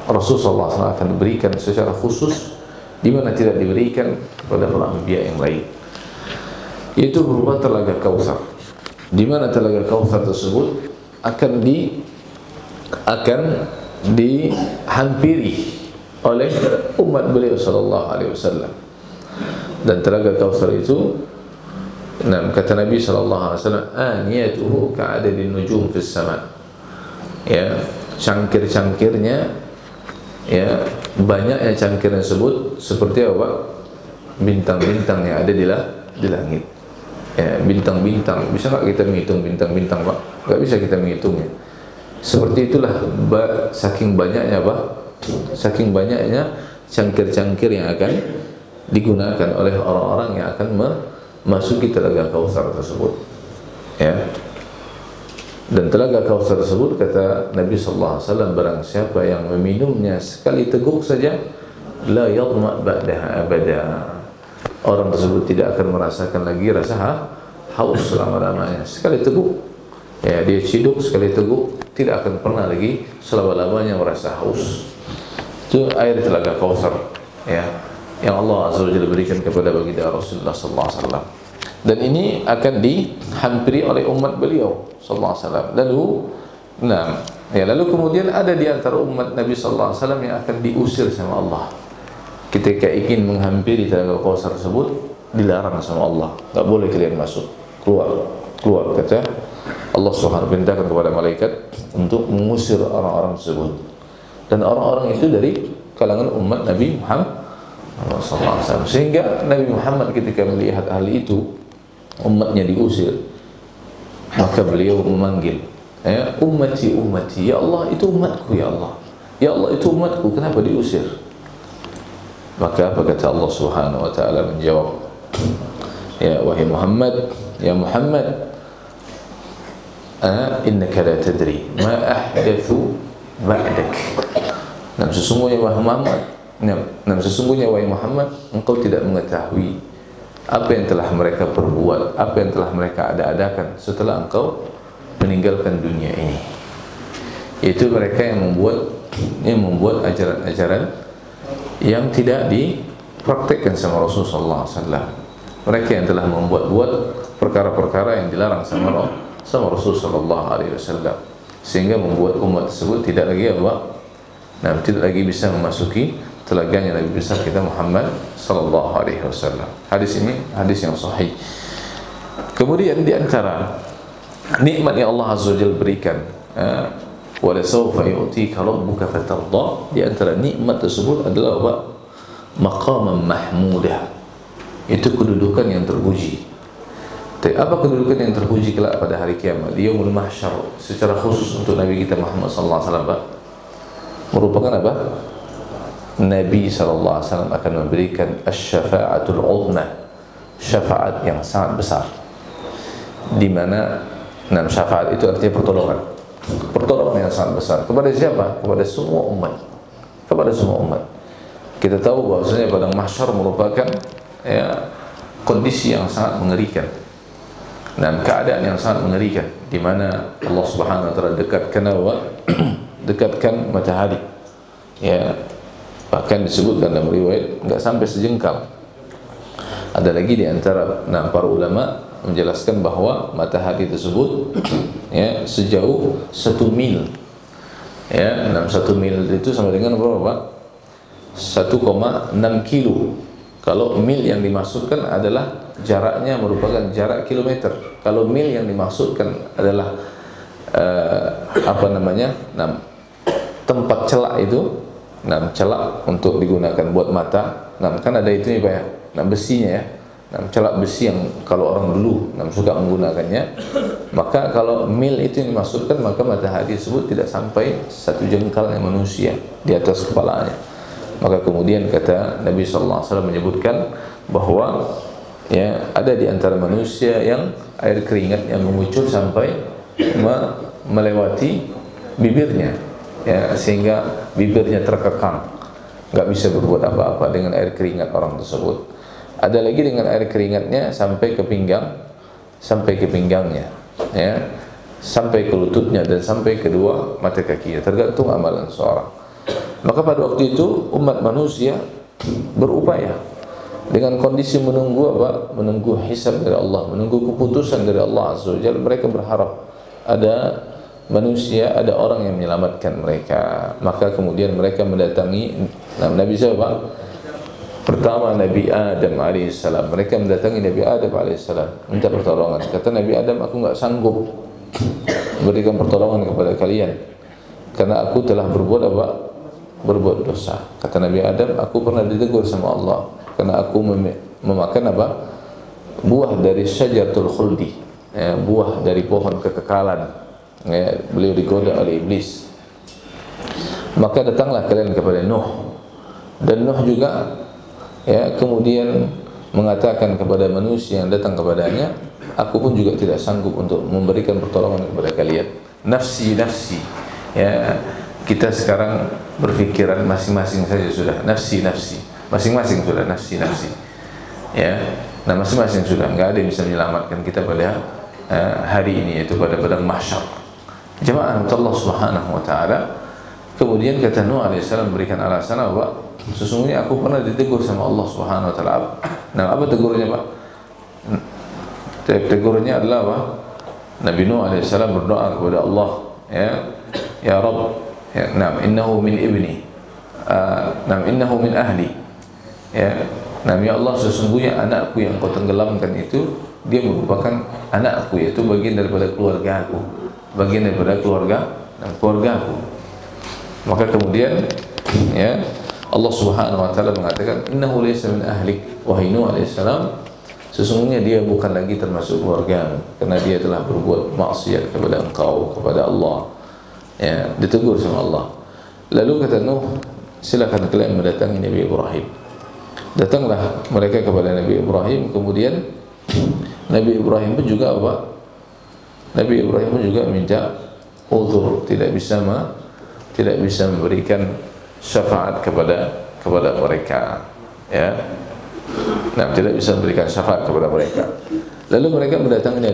Rasulullah SAW akan diberikan secara khusus, di mana tidak diberikan kepada para anbiya yang lain. Itu berupa telaga Kautsar. Di mana telaga Kautsar tersebut akan dihampiri oleh umat beliau sallallahu alaihi wasallam. Dan telaga Kautsar itu, kata Nabi sallallahu alaihi wasallam, aniyatuhu ka'adadin nujum fis sama. Ya, cangkir-cangkirnya, ya, banyaknya cangkir tersebut seperti apa? Bintang-bintang yang ada di langit. Ya, bintang-bintang. Bisa enggak kita menghitung bintang-bintang, Pak? Enggak bisa kita menghitungnya. Seperti itulah saking banyaknya cangkir-cangkir yang akan digunakan oleh orang-orang yang akan memasuki telaga Kautsar tersebut. Ya. Dan telaga Kautsar tersebut, kata Nabi sallallahu alaihi wasallam, barang siapa yang meminumnya sekali teguk saja, la yadma ba'daha abada. Orang tersebut tidak akan merasakan lagi rasa haus selama-lamanya. Sekali teguk, ya, dia ciduk sekali teguk, tidak akan pernah lagi selama-lamanya merasa haus. Itu air telaga Kautsar, ya, yang Allah Azza wa Jalla berikan kepada baginda Rasulullah sallallahu alaihi wasallam. Dan ini akan dihampiri oleh umat beliau sallallahu alaihi wasallam. Lalu kemudian ada di antara umat Nabi sallallahu alaihi wasallam yang akan diusir sama Allah. Ketika ingin menghampiri telaga Kautsar tersebut, dilarang sama Allah. Tak boleh kalian masuk. Keluar, kata Allah Subhanahu wa ta'ala, perintahkan kepada malaikat untuk mengusir orang-orang tersebut. Dan orang-orang itu dari kalangan umat Nabi Muhammad sallallahu alaihi wasallam. Sehingga Nabi Muhammad ketika melihat hal itu, umatnya diusir, maka beliau memanggil, ya, ummati, ya Allah, itu umatku, ya Allah, ya Allah, itu umatku, kenapa diusir? Maka apa kata Allah Subhanahu wa ta'ala menjawab, ya wahai Muhammad, ya Muhammad, innaka la tadri ma ahdathu ba'dak. Sesungguhnya wahai Muhammad, engkau tidak mengetahui apa yang telah mereka perbuat, apa yang telah mereka ada-adakan setelah engkau meninggalkan dunia ini. Itu mereka yang membuat ajaran-ajaran yang tidak dipraktekkan sama Rasulullah SAW. Mereka yang telah membuat perkara-perkara yang dilarang sama Rasulullah SAW, sehingga membuat umat tersebut tidak lagi bisa memasuki telaganya Nabi besar kita Muhammad sallallahu alaihi wasallam. Hadis ini hadis yang sahih. Kemudian di antara nikmat yang Allah Azza wa Jalla berikan, wa la sawfa yu'tika rabbuka fatarda, di antara nikmat tersebut adalah apa? Maqaman mahmudah. Itu kedudukan yang terpuji. Tapi apa kedudukan yang terpuji kelak pada hari kiamat, di yaumul mahsyar, secara khusus untuk Nabi kita Muhammad sallallahu alaihi wasallam, Pak? Merupakan apa? Nabi sallallahu alaihi wasallam akan memberikan asy-syafa'atul 'uzma, syafaat yang sangat besar. Di mana syafaat itu artinya pertolongan yang sangat besar. Kepada siapa? Kepada semua umat. Kita tahu bahwasanya padang mahsyar merupakan, ya, kondisi yang sangat mengerikan dan keadaan yang sangat mengerikan, di mana Allah Subhanahu wa taala dekatkan matahari, ya, bahkan disebutkan dalam riwayat enggak sampai sejengkal. Ada lagi di antara para ulama menjelaskan bahwa matahari tersebut, ya, sejauh 1 mil, ya, 1 mil itu sama dengan berapa, Pak? 1,6 kilo. Kalau mil yang dimaksudkan adalah jaraknya merupakan jarak kilometer. Kalau mil yang dimaksudkan adalah tempat celak itu, celak untuk digunakan buat mata. Kan ada itu ya, Pak, ya, besinya, ya. Celak besi yang kalau orang dulu suka menggunakannya. Maka kalau mil itu yang dimaksudkan, maka matahari tersebut tidak sampai 1 jengkalnya manusia di atas kepalanya. Maka kemudian kata Nabi sallallahu alaihi wasallam menyebutkan bahwa, ya, ada di antara manusia yang air keringat yang mengucur sampai melewati bibirnya, ya, sehingga bibirnya terkekang, nggak bisa berbuat apa-apa dengan air keringat orang tersebut. Ada lagi dengan air keringatnya sampai ke pinggangnya, ya, sampai ke lututnya dan sampai kedua mata kakinya, tergantung amalan seorang. Maka pada waktu itu umat manusia berupaya dengan kondisi menunggu apa? Menunggu hisab dari Allah, menunggu keputusan dari Allah Azza wa Jalla. Mereka berharap ada manusia, ada orang yang menyelamatkan mereka. Maka kemudian mereka mendatangi Nabi siapa? Pertama Nabi Adam alaihissalam. Mereka mendatangi Nabi Adam alaihissalam minta pertolongan. Kata Nabi Adam, aku nggak sanggup berikan pertolongan kepada kalian karena aku telah berbuat dosa. Kata Nabi Adam, aku pernah ditegur sama Allah karena aku memakan buah dari syajaratul khuldi, ya, buah dari pohon kekekalan, ya, beliau digoda oleh iblis. Maka datanglah kalian kepada Nuh, dan Nuh juga ya, kemudian mengatakan kepada manusia yang datang kepadanya, aku pun juga tidak sanggup untuk memberikan pertolongan kepada kalian. Nafsi, nafsi. Ya, kita sekarang berpikiran masing-masing saja sudah nafsi, nafsi. Masing-masing sudah nafsi, nafsi. Ya, nah masing-masing sudah, nggak ada yang bisa menyelamatkan kita pada hari ini, yaitu pada padang mahsyar. Jemaah Allah Subhanahu wa taala. Kemudian kata Nuh alaihissalam memberikan alasan apa? Sesungguhnya aku pernah ditegur sama Allah Subhanahu wa taala. Nah, apa tegurnya, Pak? Tegurnya adalah apa? Nabi Nuh alaihissalam berdoa kepada Allah, ya Rabb, ya, na'am innahu min ibni, na'am innahu min ahli, ya, na'am ya Allah, sesungguhnya anakku yang kau tenggelamkan itu dia merupakan anakku, yaitu bagian daripada keluarga aku, bagian daripada keluargaku. Maka kemudian, ya, Allah Subhanahu wa taala mengatakan innahu laysa min ahlik, wahai Nuh alaihissalam, sesungguhnya dia bukan lagi termasuk keluargamu karena dia telah berbuat maksiat kepada engkau, kepada Allah. Ya, ditegur sama Allah. Lalu kata Nuh, silakan kalian mendatangi Nabi Ibrahim. Datanglah mereka kepada Nabi Ibrahim. Kemudian Nabi Ibrahim pun juga apa? Nabi Ibrahim pun juga minta uzur, tidak bisa memberikan syafaat kepada mereka. Ya. Nah, tidak bisa memberikan syafaat kepada mereka. Lalu mereka mendatangi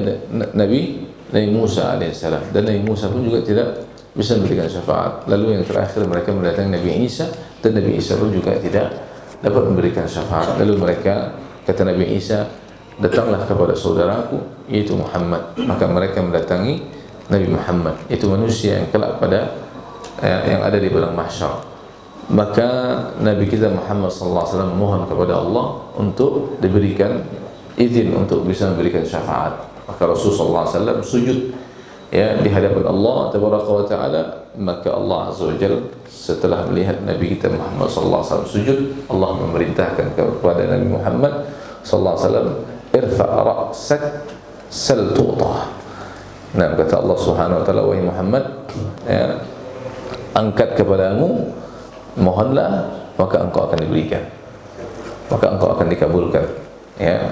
Nabi Musa alaihissalam, dan Nabi Musa pun juga tidak bisa memberikan syafaat. Lalu yang terakhir mereka mendatangi Nabi Isa, dan Nabi Isa pun juga tidak dapat memberikan syafaat. Lalu mereka, kata Nabi Isa, datanglah kepada saudaraku yaitu Muhammad. Maka mereka mendatangi Nabi Muhammad, yaitu manusia yang kelak pada yang ada di padang mahsyar. Maka Nabi kita Muhammad SAW memohon kepada Allah untuk diberikan izin untuk bisa memberikan syafaat. Maka Rasulullah SAW sujud, ya, di hadapan Allah Tabaraka wa Ta'ala. Maka Allah Azza wa Jalla setelah melihat Nabi kita Muhammad SAW sujud, Allah memerintahkan kepada Nabi Muhammad SAW, irfa' ra'sak sal tu'tah. Nah, kata Allah Subhanahu wa Ta'ala, wahai Muhammad, ya, angkat kepadamu, mohonlah, maka engkau akan diberikan, maka engkau akan dikabulkan. Ya,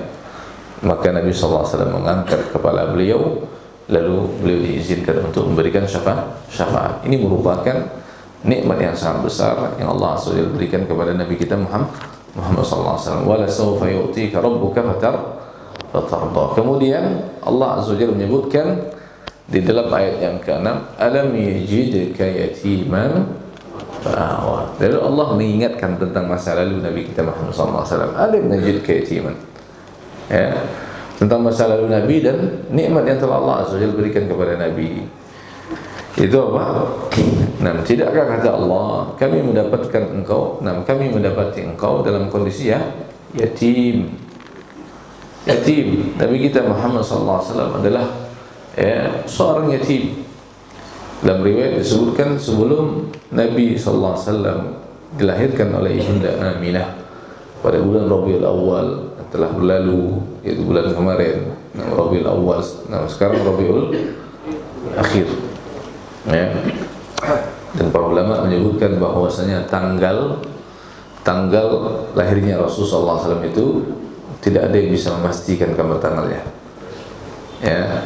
maka Nabi SAW mengangkat kepala beliau, lalu beliau diizinkan untuk memberikan syafaat. Ini merupakan nikmat yang sangat besar yang Allah SWT berikan kepada Nabi kita Muhammad SAW. Wala sawfa yu'tika rabbuka fatarda. Kemudian Allah SWT menyebutkan di dalam ayat yang ke-6, alam yajidka yatiman. Lalu Allah mengingatkan tentang masa lalu Nabi kita Muhammad SAW. Alam yajidka yatiman, ya, tentang masa lalu Nabi dan nikmat yang telah Allah Azza wa Jalla berikan kepada Nabi. Itu apa? Nah, tidakkah kata Allah, kami mendapati engkau dalam kondisi yatim. Nabi kita Muhammad SAW adalah, ya, seorang yatim. Dalam riwayat disebutkan sebelum Nabi SAW dilahirkan oleh Ibunda Aminah pada bulan Rabiul Awal telah berlalu, yaitu bulan kemarin, Rabiul Awal. Nah, sekarang Rabiul Akhir. Ya. Dan para ulama menyebutkan bahwasanya tanggal lahirnya Rasulullah SAW itu tidak ada yang bisa memastikan kapan tanggalnya. Ya.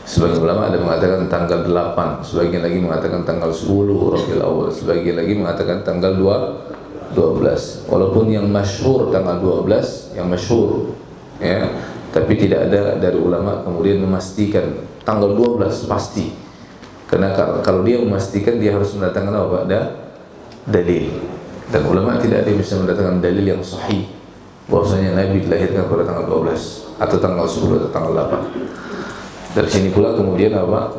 Sebagian ulama ada mengatakan tanggal 8, sebagian lagi mengatakan tanggal 10 Rabiul Awal, sebagian lagi mengatakan tanggal 12. Walaupun yang masyhur tanggal 12, yang masyhur, ya, tapi tidak ada dari ulama kemudian memastikan tanggal 12 pasti. Karena kalau dia memastikan, dia harus mendatangkan apa? Ada dalil. Dan ulama tidak ada yang bisa mendatangkan dalil yang sahih bahwasanya Nabi dilahirkan pada tanggal 12 atau tanggal 10 atau tanggal 8. Dari sini pula kemudian apa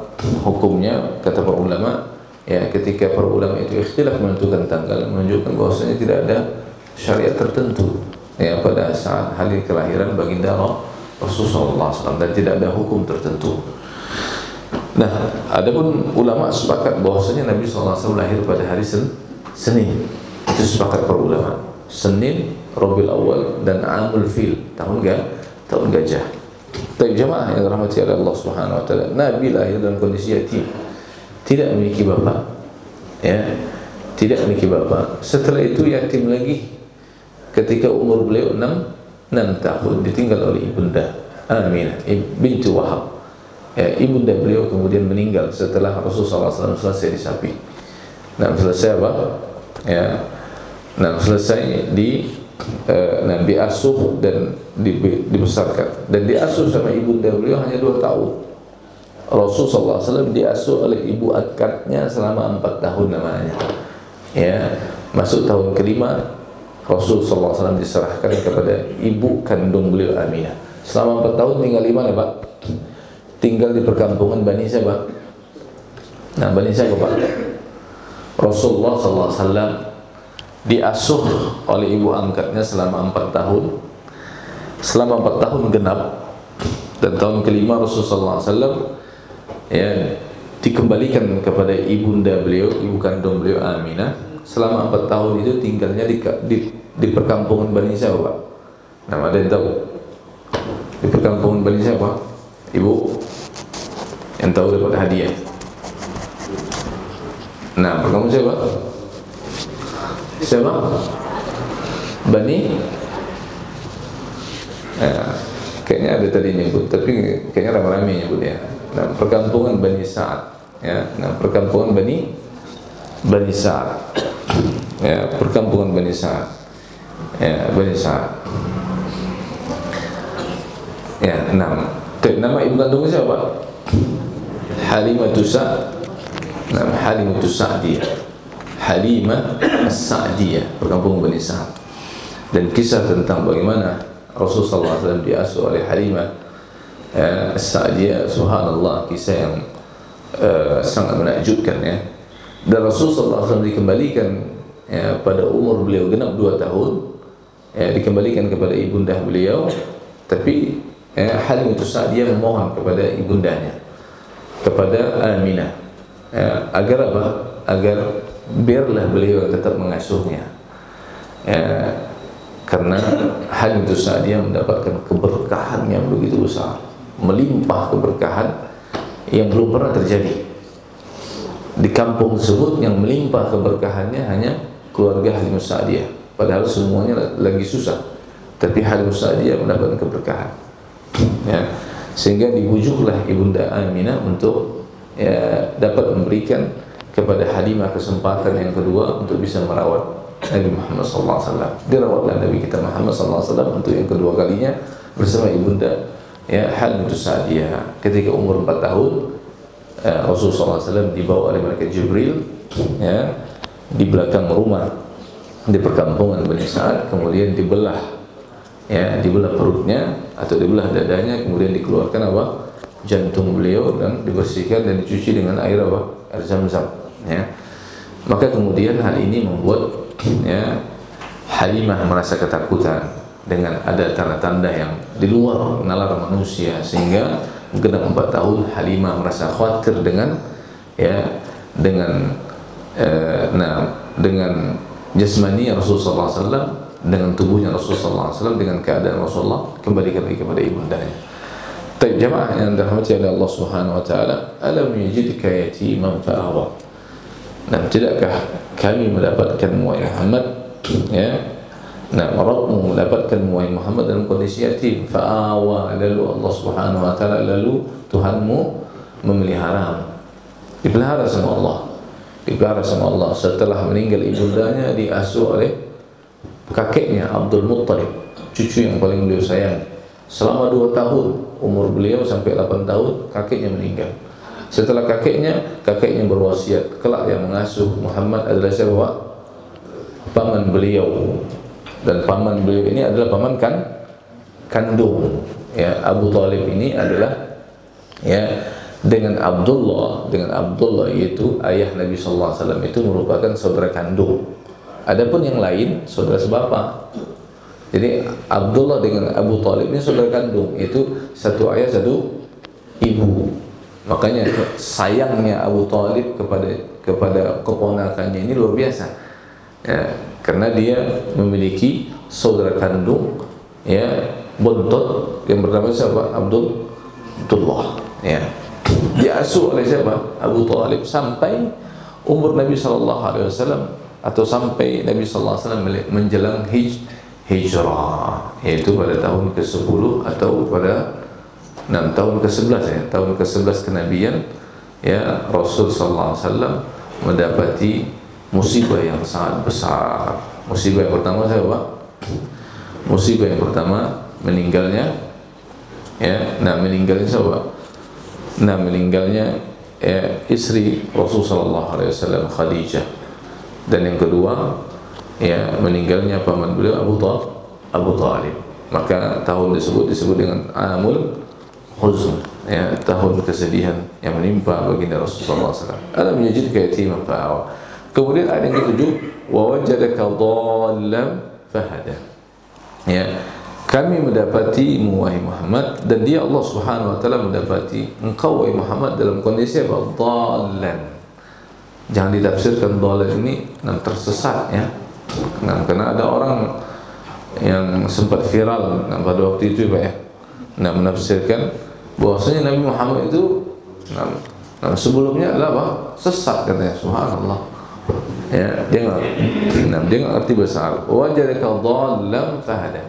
hukumnya, kata para ulama, ya, ketika para ulama itu ikhtilaf menentukan tanggal, menunjukkan bahwasanya tidak ada syariat tertentu, ya, pada saat hari kelahiran baginda Rasulullah SAW, dan tidak ada hukum tertentu. Nah, adapun ulama sepakat bahwasanya Nabi SAW lahir pada hari Senin. Itu sepakat para ulama. Senin, Rabiul Awal, dan Amul Fil, tahun gajah. Tapi jemaah yang dirahmati oleh Allah Subhanahu wa Ta'ala, Nabi lahir dalam kondisi yatim, tidak memiliki bapak, ya, tidak memiliki bapak. Setelah itu yatim lagi. ketika umur beliau 6 tahun ditinggal oleh ibunda Aminah bintu Wahab. Ibunda beliau kemudian meninggal setelah Rasulullah SAW selesai disapi. Nah, selesai apa? Ya, nah selesai diasuh dan dibesarkan, dan diasuh sama ibunda beliau hanya 2 tahun. Rasulullah SAW diasuh oleh ibu angkatnya selama 4 tahun namanya. Ya, masuk tahun kelima Rasulullah SAW diserahkan kepada ibu kandung beliau Aminah. Selama 4 tahun tinggal di mana, Pak? Tinggal di perkampungan Bani siapa? Nah, Bani siapa, Pak? Rasulullah SAW diasuh oleh ibu angkatnya selama 4 tahun. Selama 4 tahun genap, dan tahun kelima Rasulullah SAW ya dikembalikan kepada ibunda beliau, ibu kandung beliau Aminah. Selama 4 tahun itu tinggalnya di perkampungan Bani siapa, Pak? Nah, ada yang tahu? Di perkampungan Bani siapa? Ibu yang tahu dapat hadiah. Nah, perkampungan siapa? Siapa? Bani? Kayaknya ada tadi nyebut, tapi kayaknya ramai-ramai nyebut ya. Nah, perkampungan Bani Sa'ad. Ya, nah perkampungan Bani Sa'ad. Ya, perkampungan Bani Sa'ad. Ya, Bani Sa'ad. Ya, nama ibu kandungnya siapa? Halimah Sa'diyah. Halimah As-Sa'diyah, perkampungan Bani Sa'ad. Dan kisah tentang bagaimana Rasulullah SAW diasuh oleh Halimah As-Sa'diyah, subhanallah, kisah yang sangat menakjubkan ya. Dan Rasulullah SAW dikembalikan ya, pada umur beliau genap 2 tahun ya, dikembalikan kepada ibunda beliau. Tapi Halimah As-Sa'diyah memohon kepada ibundanya, kepada Aminah ya, agar apa? Agar biarlah beliau tetap mengasuhnya ya, karena Halimah As-Sa'diyah mendapatkan keberkahan yang begitu besar, melimpah keberkahan yang belum pernah terjadi di kampung tersebut. Yang melimpah keberkahannya hanya keluarga Halimah As-Sa'diyah, padahal semuanya lagi susah, tapi Halimah As-Sa'diyah mendapatkan keberkahan ya, sehingga dibujuklah ibunda Aminah untuk ya, dapat memberikan kepada Halimah kesempatan yang kedua untuk bisa merawat Nabi Muhammad SAW. Dirawatlah Nabi kita Muhammad SAW untuk yang kedua kalinya bersama ibunda ya, Halimah As-Sa'diyah. Ketika umur 4 tahun Rasulullah SAW dibawa oleh malaikat Jibril ya, di belakang rumah di perkampungan Bani Sa'ad, kemudian dibelah ya, dibelah perutnya atau dibelah dadanya, kemudian dikeluarkan apa? Jantung beliau, dan dibersihkan dan dicuci dengan air apa? Air Zam-Zam ya. Maka kemudian hal ini membuat ya, Halimah merasa ketakutan dengan ada tanda-tanda yang di luar nalar manusia, sehingga genap 4 tahun Halimah merasa khawatir dengan ya, dengan dengan jasmani Rasulullah SAW, dengan tubuhnya Rasulullah SAW, dengan keadaan Rasulullah, kembalikan lagi kepada ibundanya. Baik jemaah yang dirahmati oleh Allah Subhanahu wa taala, alam yajidka yatiman fa'awa. Nah, tidakkah kami mendapatkan wahai Muhammad ya, nah Rabbmu mendapatkan wahai Muhammad dalam kondisi yatim, fa'awa, lalu Allah Subhanahu wa taala, lalu Tuhanmu memeliharamu, dipelihara sama Allah, dipelihara sama Allah. Setelah meninggal ibundanya, diasuh oleh kakeknya Abdul Muttalib, cucu yang paling beliau sayang. Selama 2 tahun umur beliau sampai 8 tahun kakeknya meninggal. Setelah kakeknya berwasiat, kelak yang mengasuh Muhammad adalah siapa? Paman beliau. Dan paman beliau ini adalah paman kandung ya, Abu Talib ini adalah ya, dengan Abdullah yaitu ayah Nabi sallallahu alaihi wasallam itu merupakan saudara kandung. Adapun yang lain saudara sebapa. Jadi Abdullah dengan Abu Talib ini saudara kandung, itu satu ayah satu ibu. Makanya sayangnya Abu Talib kepada keponakannya ini luar biasa ya, karena dia memiliki saudara kandung ya, bontot yang bernama siapa? Abdullah ya. Diasuh oleh siapa? Abu Talib sampai umur Nabi sallallahu alaihi wasallam, atau sampai Nabi sallallahu alaihi wasallam menjelang Hijrah, yaitu pada tahun ke-10 atau pada tahun ke-11 ya, tahun ke-11 kenabian ya, Rasul sallallahu alaihi wasallam mendapati musibah yang sangat besar. Musibah yang pertama siapa? Musibah yang pertama meninggalnya ya, meninggalnya siapa? Meninggalnya ya, istri Rasul sallallahu alaihi wasallam Khadijah. Dan yang kedua ya, meninggalnya paman beliau Abu Talib. Maka tahun tersebut disebut dengan Amul Huzn ya, tahun kesedihan yang menimpa baginda Rasulullah SAW. Alam yajidka yatiman fa'awa. Kemudian ayat yang ketujuh, wa wajadaka dhallan fahada. Ya, kami mendapatimu wahai Muhammad, dan dia Allah Subhanahu wa taala mendapati engkau wahai Muhammad dalam kondisi apa? Dhallan. Jangan ditafsirkan dhallan ini tersesat ya. Karena ada orang yang sempat viral pada waktu itu Pak ya, menafsirkan bahwasanya Nabi Muhammad itu sebelumnya adalah apa? Sesat katanya. Subhanallah ya, dia nggak ngerti bahasa Arab. Wajadaka dhallan fahada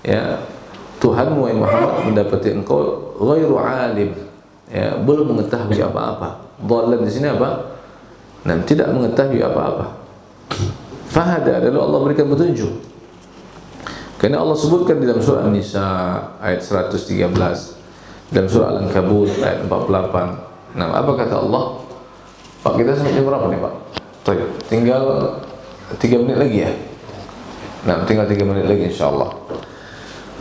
ya, Tuhanmu wahai Muhammad mendapati engkau ghairu alim ya, belum mengetahui apa-apa. Dhallan di sini apa? Tidak mengetahui apa-apa. Fahada adalah Allah berikan petunjuk. Karena Allah sebutkan di dalam surah An-Nisa ayat 113, dalam surah Al-Ankabut ayat 48. Apa kata Allah? Pak, kita sampai jam berapa nih Pak? Tinggal 3 menit lagi ya. Tinggal 3 menit lagi insyaallah.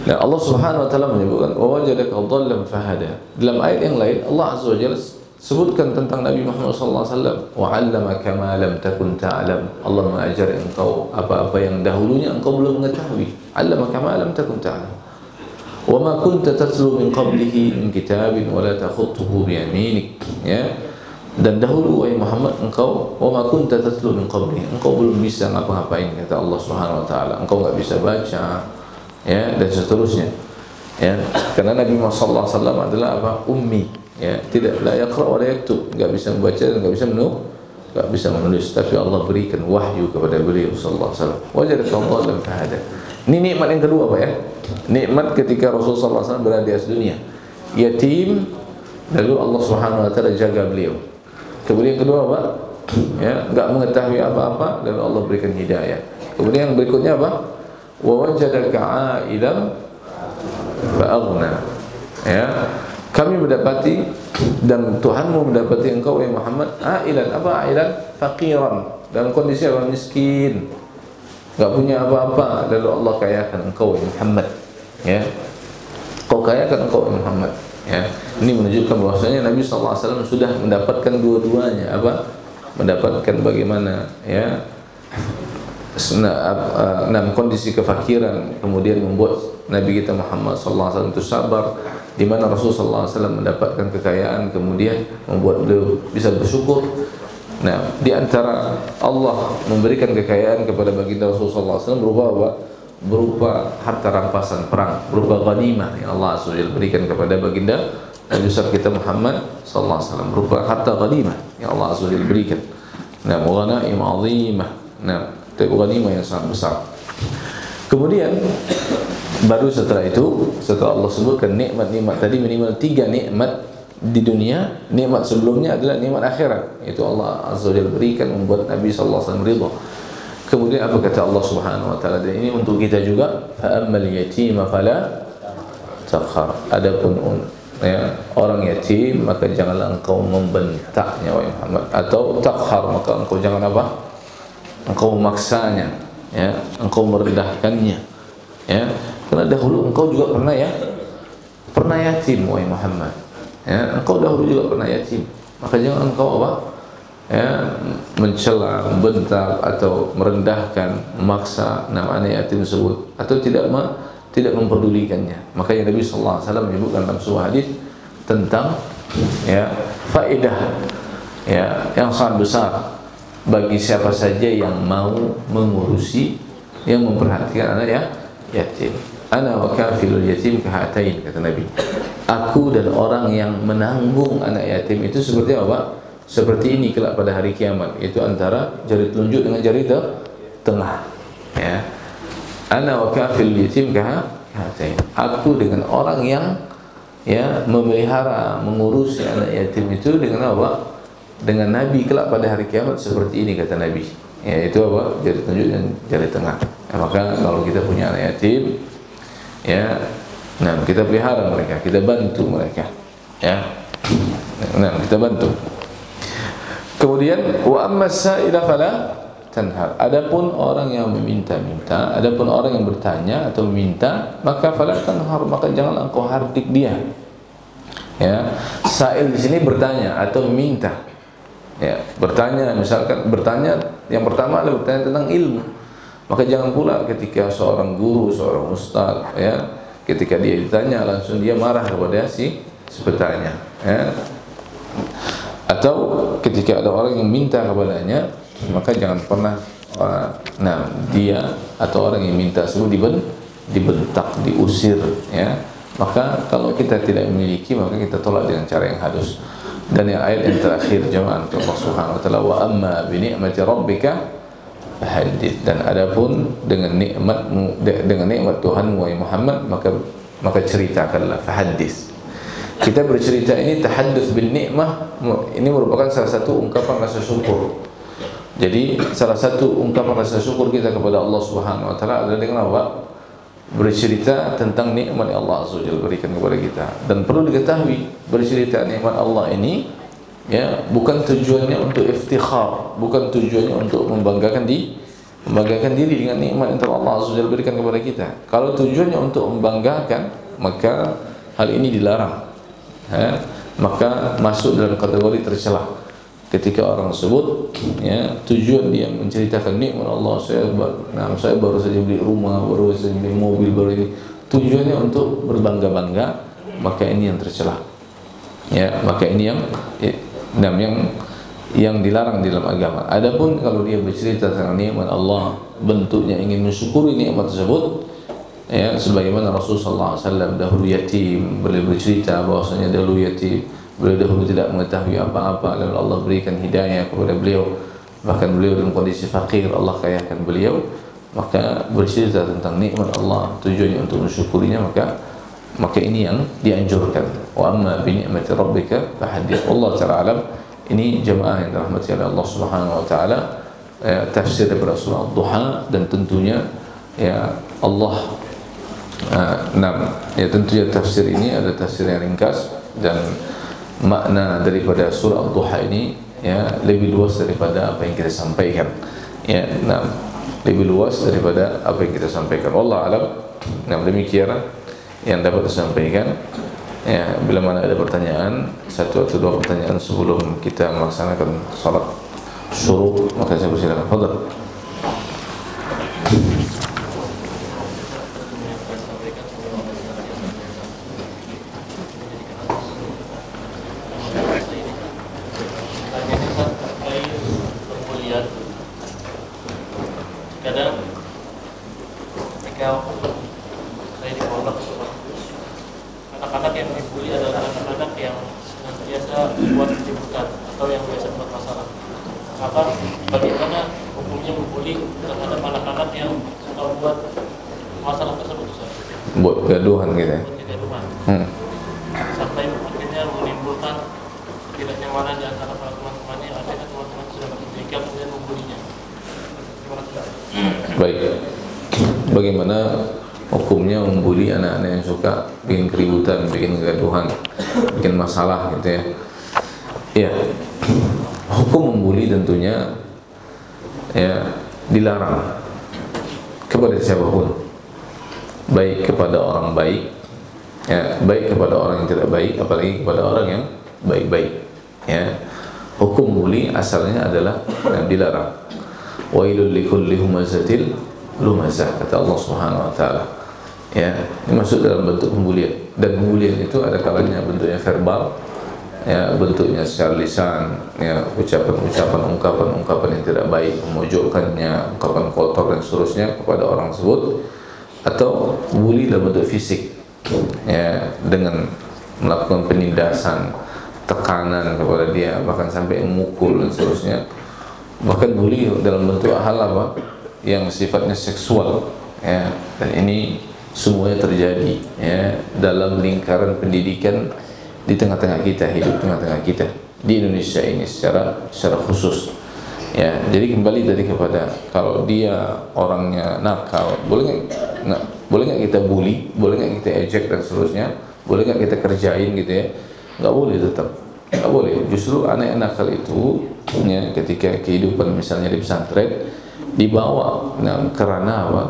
Dan Allah Subhanahu wa taala menyebutkan wa wajadaka dhallan fahada. Dalam ayat yang lain Allah Azza wa Jalla sebutkan tentang Nabi Muhammad sallallahu alaihi wasallam, wa 'allamaka ma lam takun ta'lam. Allah mengajar engkau apa-apa yang dahulunya engkau belum mengetahui. 'Allamaka ma lam takun ta'lam. Wa ma kunta tatlu min qablihi min kitabin wa la takhutuhu bi yaminik. Ya. Dan dahulu wahai Muhammad engkau wa ma kunta tatlu min qablihi, engkau belum bisa ngapa-ngapain kata Allah Subhanahu wa taala. Engkau enggak bisa baca ya, dan seterusnya. Ya, karena Nabi Muhammad sallallahu alaihi wasallam adalah apa? Ummi. Ya, tidak la yaqra wa la yaktub, enggak bisa membaca dan enggak bisa menulis, tapi Allah berikan wahyu kepada beliau sallallahu alaihi wasallam. Wajadaka dhallan fahada. Ini nikmat yang kedua Pak ya. Nikmat ketika Rasulullah SAW berada di atas dunia, yatim, lalu Allah Subhanahu wa taala jaga beliau. Kemudian yang kedua apa? Ya, enggak mengetahui apa-apa, lalu Allah berikan hidayah. Kemudian yang berikutnya apa? Wa wajadaka 'ailan fa'aghna. Ya, kami mendapati dan Tuhanmu mendapati engkau wahai Muhammad ailan. Apa ailan? Faqiran, dalam kondisi apa? Miskin, enggak punya apa-apa, lalu Allah kayakan engkau wahai Muhammad. Ya, kau kayakan engkau wahai Muhammad. Ya, ini menunjukkan bahwasanya Nabi sallallahu alaihi wasallam sudah mendapatkan dua-duanya. Apa? Mendapatkan bagaimana ya, kondisi kefakiran, kemudian membuat Nabi kita Muhammad sallallahu alaihi wasallam itu sabar, di mana Rasul sallallahu alaihi wasallam mendapatkan kekayaan, kemudian membuat beliau bisa bersyukur. Di antara Allah memberikan kekayaan kepada baginda Rasul sallallahu alaihi wasallam berupa apa? Berupa harta rampasan perang, berupa ghanimah yang Allah Azza wa Jalla berikan kepada baginda Nabi besar kita Muhammad sallallahu alaihi wasallam, berupa harta ghanimah yang Allah Azza wa Jalla berikan. Ghanaim 'azimah. Ghanimah yang sangat besar. Kemudian baru setelah itu, setelah Allah sebutkan nikmat-nikmat tadi, minimal 3 nikmat di dunia, nikmat sebelumnya adalah nikmat akhirat, yaitu Allah Azza wa Jalla berikan membuat Nabi sallallahu alaihi wasallam ridha. Kemudian apa kata Allah Subhanahu wa taala, dan ini untuk kita juga, fa ammal yatima fala taqhar. Adapun ya, orang yatim maka janganlah engkau membentaknya wahai Muhammad, atau taqhar, maka engkau jangan apa? Engkau memaksanya, ya, engkau merendahkannya, ya. Karena dahulu engkau juga pernah yatim wahai Muhammad. Ya, engkau dahulu juga pernah yatim. Maka jangan engkau apa? Ya, mencela, membentak atau merendahkan, memaksa anak yatim tersebut, atau tidak memperdulikannya. Makanya Nabi sallallahu alaihi wasallam menyebutkan dalam sebuah hadis tentang ya, faedah ya yang sangat besar bagi siapa saja yang mau mengurusi, yang memperhatikan anak yatim. Ana wa kafilul yatim kahatain, kata Nabi. Aku dan orang yang menanggung anak yatim itu seperti apa? Seperti ini kelak pada hari kiamat, yaitu antara jari telunjuk dengan jari tengah. Ya. ana wa kafil yatim kahatain. Aku dengan orang yang ya memelihara, mengurusi anak yatim itu dengan apa? Dengan Nabi kelak pada hari kiamat seperti ini, kata Nabi. Ya, itu apa? Jari tunjuk dan jari tengah. Ya, maka kalau kita punya anak yatim, ya, nah kita pelihara mereka, kita bantu mereka, ya. Nah, kita bantu. Kemudian wa amma sa'ila fala tanhar. Adapun orang yang meminta-minta, adapun orang yang bertanya atau meminta, maka fala tanhar, maka jangan engkau hardik dia. Ya, sa'il di sini bertanya atau meminta. Ya, bertanya, misalkan bertanya yang pertama adalah bertanya tentang ilmu. Maka jangan pula ketika seorang guru, seorang ustaz, ya, ketika dia ditanya langsung dia marah kepada si bertanya, ya. Atau ketika ada orang yang minta kepadanya, maka jangan pernah dia atau orang yang minta tersebut dibentak, diusir, ya. Maka kalau kita tidak memiliki, maka kita tolak dengan cara yang halus. Dan yang ayat yang terakhir jemaah Allah Subhanahu wa taala, wa amma bi ni'mati rabbika fahaddits. Dan adapun dengan nikmat Tuhanmu wahai Muhammad, maka ceritakanlah, fahaddits. Kita bercerita ini tahadduts bin nikmah, ini merupakan salah satu ungkapan rasa syukur. Jadi salah satu ungkapan rasa syukur kita kepada Allah Subhanahu wa taala adalah dengan apa? Bercerita tentang nikmat yang Allah Azza wa Jalla berikan kepada kita. Dan perlu diketahui, bercerita nikmat Allah ini, ya, bukan tujuannya untuk iftikhar, bukan tujuannya untuk membanggakan diri dengan nikmat yang telah Allah Azza wa Jalla berikan kepada kita. Kalau tujuannya untuk membanggakan, maka hal ini dilarang, ya, maka masuk dalam kategori tercela. Ketika orang tersebut, ya, tujuan dia menceritakan nikmat Allah, saya baru saja beli rumah, baru saja beli mobil, baru ini, tujuannya untuk berbangga-bangga, maka ini yang tercela. Ya, maka ini yang dilarang di dalam agama. Adapun kalau dia bercerita tentang nikmat Allah, bentuknya ingin mensyukuri nikmat tersebut, ya, sebagaimana Rasulullah SAW dahulu yatim, beliau bercerita bahwasanya dahulu yatim, beliau dahulu tidak mengetahui apa-apa, lalu Allah berikan hidayah kepada beliau, bahkan beliau dalam kondisi fakir, Allah kayakan beliau, maka bercerita tentang nikmat Allah, tujuannya untuk mensyukurinya, maka ini yang dianjurkan. Wa amma bi ni'mati rabbika fahaddits. Allah ta'ala alam. Ini jemaah yang dirahmati oleh Allah Subhanahu wa taala, tafsir daripada surah Ad-Duha. Dan tentunya, ya, Allah ya, tentunya tafsir ini ada tafsir yang ringkas, dan makna daripada surah Ad-Duha ini, ya, lebih luas daripada apa yang kita sampaikan, ya, lebih luas daripada apa yang kita sampaikan. Wallahu alam. Demikian yang dapat disampaikan. Ya, bila mana ada pertanyaan, satu atau dua pertanyaan sebelum kita melaksanakan salat syuruk, maka saya persilakan. Fadhil. Anak-anak yang dibully adalah anak-anak yang senantiasa buat keributan atau yang biasa buat masalah. Maka bagaimana hukumnya membuli terhadap anak-anak yang suka buat masalah tersebut, Ustaz? Buat kegaduhan gitu ya. Buat kegaduhan. Sampai akhirnya menimbulkan ketidaknyamanan di antara para teman-temannya. Akhirnya teman-teman sudah bertiga kemudian membulinya. Gimana, Ustaz? Baik. Bagaimana hukumnya membuli anak-anak yang suka bikin keributan, bikin kegaduhan, bikin masalah gitu ya. Ya, hukum membuli tentunya, ya, dilarang kepada siapapun, baik kepada orang baik, ya, baik kepada orang yang tidak baik, apalagi kepada orang yang baik-baik, ya. Hukum membuli asalnya adalah dilarang. Wailul likulli humazatil lumazah, kata Allah Subhanahu wa taala. Ya, ini masuk dalam bentuk pembulian, dan pembulian itu ada kalanya bentuknya verbal, ya, bentuknya secara lisan, ya, ucapan-ucapan, ungkapan-ungkapan yang tidak baik, memojokkannya, ungkapan kotor dan seterusnya kepada orang tersebut, atau bully dalam bentuk fisik, ya, dengan melakukan penindasan, tekanan kepada dia, bahkan sampai memukul dan seterusnya. Bahkan bully dalam bentuk hal apa yang sifatnya seksual, ya. Dan ini semuanya terjadi ya dalam lingkaran pendidikan di tengah-tengah kita, hidup tengah-tengah kita di Indonesia ini secara khusus. Ya, jadi kembali tadi kepada kalau dia orangnya nakal, boleh nggak kita bully, boleh nggak kita ejek dan seterusnya, boleh nggak kita kerjain gitu ya? Nggak boleh, tetap nggak boleh. Justru anak yang nakal itu ya, ketika kehidupan misalnya di pesantren dibawa kerana apa?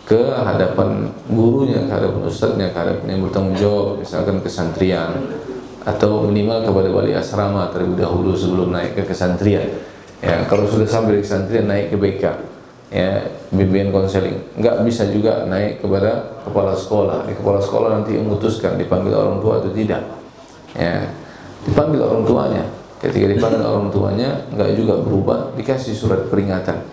Ke hadapan gurunya, ke hadapan ustadznya, ke hadapan yang bertanggung jawab, misalkan kesantrian atau minimal kepada wali asrama terlebih dahulu sebelum naik ke kesantrian. Ya, kalau sudah sampai di kesantrian naik ke BK, ya, bimbingan konseling. Nggak bisa juga naik kepada kepala sekolah. Di kepala sekolah nanti memutuskan dipanggil orang tua atau tidak. Ya, dipanggil orang tuanya. Ketika dipanggil orang tuanya nggak juga berubah, dikasih surat peringatan.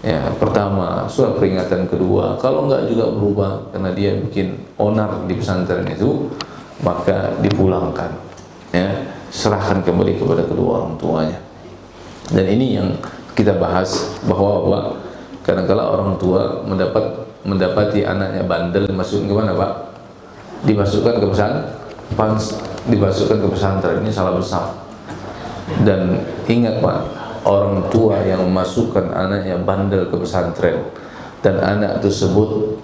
Ya, pertama, surat peringatan kedua. Kalau nggak juga berubah karena dia bikin onar di pesantren itu, maka dipulangkan. Ya, serahkan kembali kepada kedua orang tuanya. Dan ini yang kita bahas bahwa kadang-kala orang tua mendapati anaknya bandel, dimasukkan ke mana, Pak? Dimasukkan ke pesantren. Ini salah besar. Dan ingat, Pak, orang tua yang memasukkan anaknya bandel ke pesantren dan anak tersebut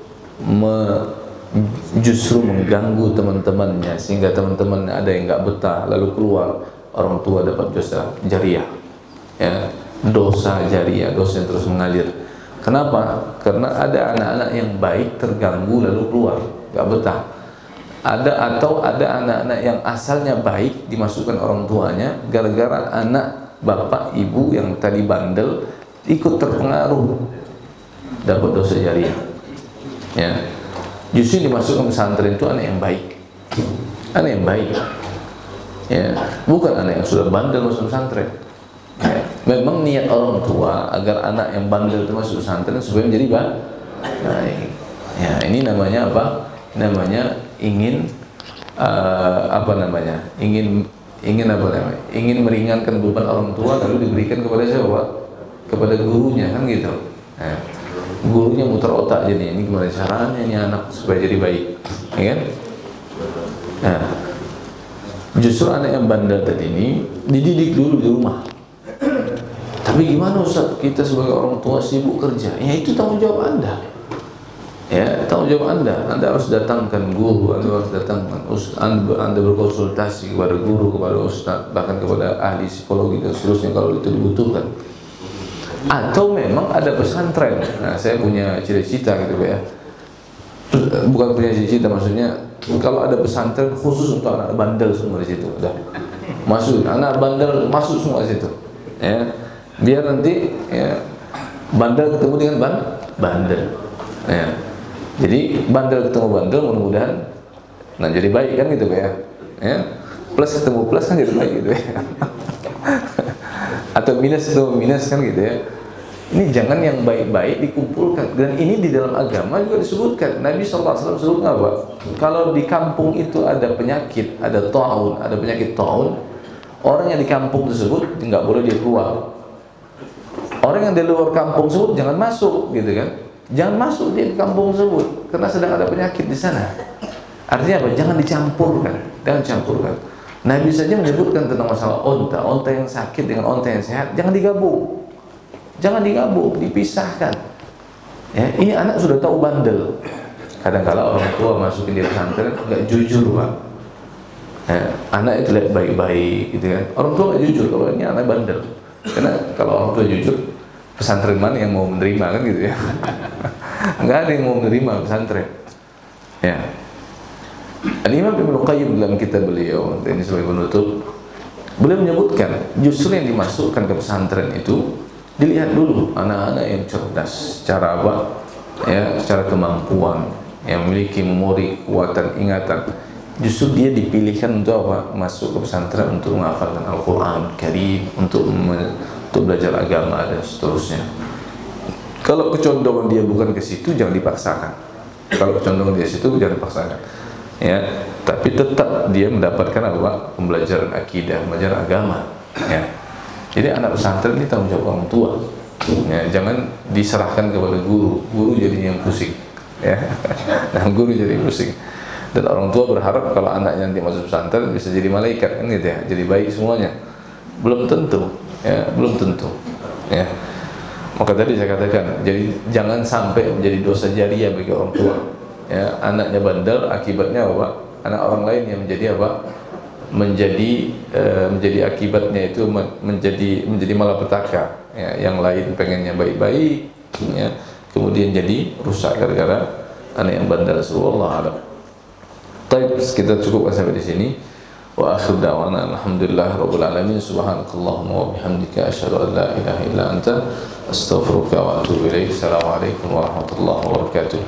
justru mengganggu teman-temannya sehingga teman-temannya ada yang nggak betah lalu keluar, orang tua dapat dosa jariah. Ya, dosa jariah, dosa yang terus mengalir. Kenapa? Karena ada anak-anak yang baik terganggu lalu keluar, nggak betah. Ada anak-anak yang asalnya baik dimasukkan orang tuanya gara-gara anak bapak ibu yang tadi bandel ikut terpengaruh, dapat dosa jariah. Ya, justru dimasukkan pesantren itu anak yang baik, anak yang baik. Ya, bukan anak yang sudah bandel masuk pesantren. Ya, memang niat orang tua agar anak yang bandel itu masuk pesantren supaya menjadi baik. Ya, ini namanya apa? Namanya ingin ingin meringankan beban orang tua lalu diberikan kepada siapa? Kepada gurunya, kan gitu. Nah, gurunya muter otak jadi ini gimana caranya ini anak supaya jadi baik, ya kan? Nah, justru anak yang bandel tadi ini dididik dulu di rumah. Tapi gimana Ustaz, kita sebagai orang tua sibuk kerja? Ya itu tanggung jawab Anda. Ya, tanggung jawab Anda. Anda harus datangkan guru, Anda harus datangkan ustaz, Anda berkonsultasi kepada guru, kepada ustaz, bahkan kepada ahli psikologi dan seterusnya kalau itu dibutuhkan. Atau memang ada pesantren. Nah, saya punya cita-cita gitu ya. Bukan punya cita-cita, maksudnya kalau ada pesantren khusus untuk anak bandel semua di situ. Udah. Masuk anak bandel masuk semua di situ. Ya. Biar nanti ya, bandel ketemu dengan bandel. Ya. Jadi bandel ketemu bandel mudah-mudahan nah jadi baik kan gitu ya. Ya. Plus ketemu plus kan jadi baik gitu ya. Atau minus ketemu minus kan gitu ya. Ini jangan yang baik-baik dikumpulkan. Dan ini di dalam agama juga disebutkan. Nabi SAW sebut apa? Kalau di kampung itu ada penyakit, ada taun, ada penyakit taun, orang yang di kampung tersebut nggak boleh dia keluar. Orang yang di luar kampung tersebut jangan masuk, gitu kan? Jangan masuk dia di kampung tersebut karena sedang ada penyakit di sana. Artinya apa? Jangan dicampurkan, jangan campurkan. Nabi saja menyebutkan tentang masalah onta yang sakit dengan onta yang sehat, jangan digabung. Jangan digabung, dipisahkan. Ya, ini anak sudah tahu bandel. Kadang-kala orang tua masukin dia pesantren nggak jujur, Pak. Ya, anak itu lihat baik-baik, gitu kan? Orang tua nggak jujur kalau ini anak bandel. Karena kalau orang tua jujur, pesantren mana yang mau menerima kan gitu ya? Nggak ada yang mau menerima pesantren. Ya. Al-Imam Ibnu Qayyim dalam kitab beliau, ini sebagai penutup, beliau menyebutkan justru yang dimasukkan ke pesantren itu dilihat dulu anak-anak yang cerdas, secara apa? Ya, secara kemampuan, yang memiliki memori, kekuatan ingatan. Justru dia dipilihkan untuk apa? Masuk ke pesantren untuk menghafalkan Al-Quran Karim, untuk belajar agama dan seterusnya. Kalau kecondongan dia bukan ke situ, jangan dipaksakan. Kalau kecondongan dia situ, jangan dipaksakan. Ya, tapi tetap dia mendapatkan apa? Pembelajaran akidah, belajar agama. Ya. Jadi anak pesantren ini tanggung jawab orang tua. Ya, jangan diserahkan kepada guru jadinya yang pusing. Ya, nah guru jadi pusing. Dan orang tua berharap kalau anaknya nanti masuk pesantren bisa jadi malaikat, kan gitu ya, jadi baik semuanya. Belum tentu, ya, belum tentu. Ya. Maka tadi saya katakan, jadi jangan sampai menjadi dosa jariah bagi orang tua. Ya, anaknya bandel, akibatnya apa? Anak orang lain yang menjadi apa? Menjadi akibatnya itu menjadi malapetaka. Ya, yang lain pengennya baik-baik, ya, kemudian jadi rusak gara-gara anak yang bandel. Wallahu a'lam. Baik, kita cukupkan sampai di sini. Wa akhir da'wana alhamdulillah rabbil alamin. Subhanakallahumma wa bihamdika asyhadu an la ilaha illa anta astaghfiruka wa atubu ilaik. Assalamualaikum warahmatullahi wabarakatuh.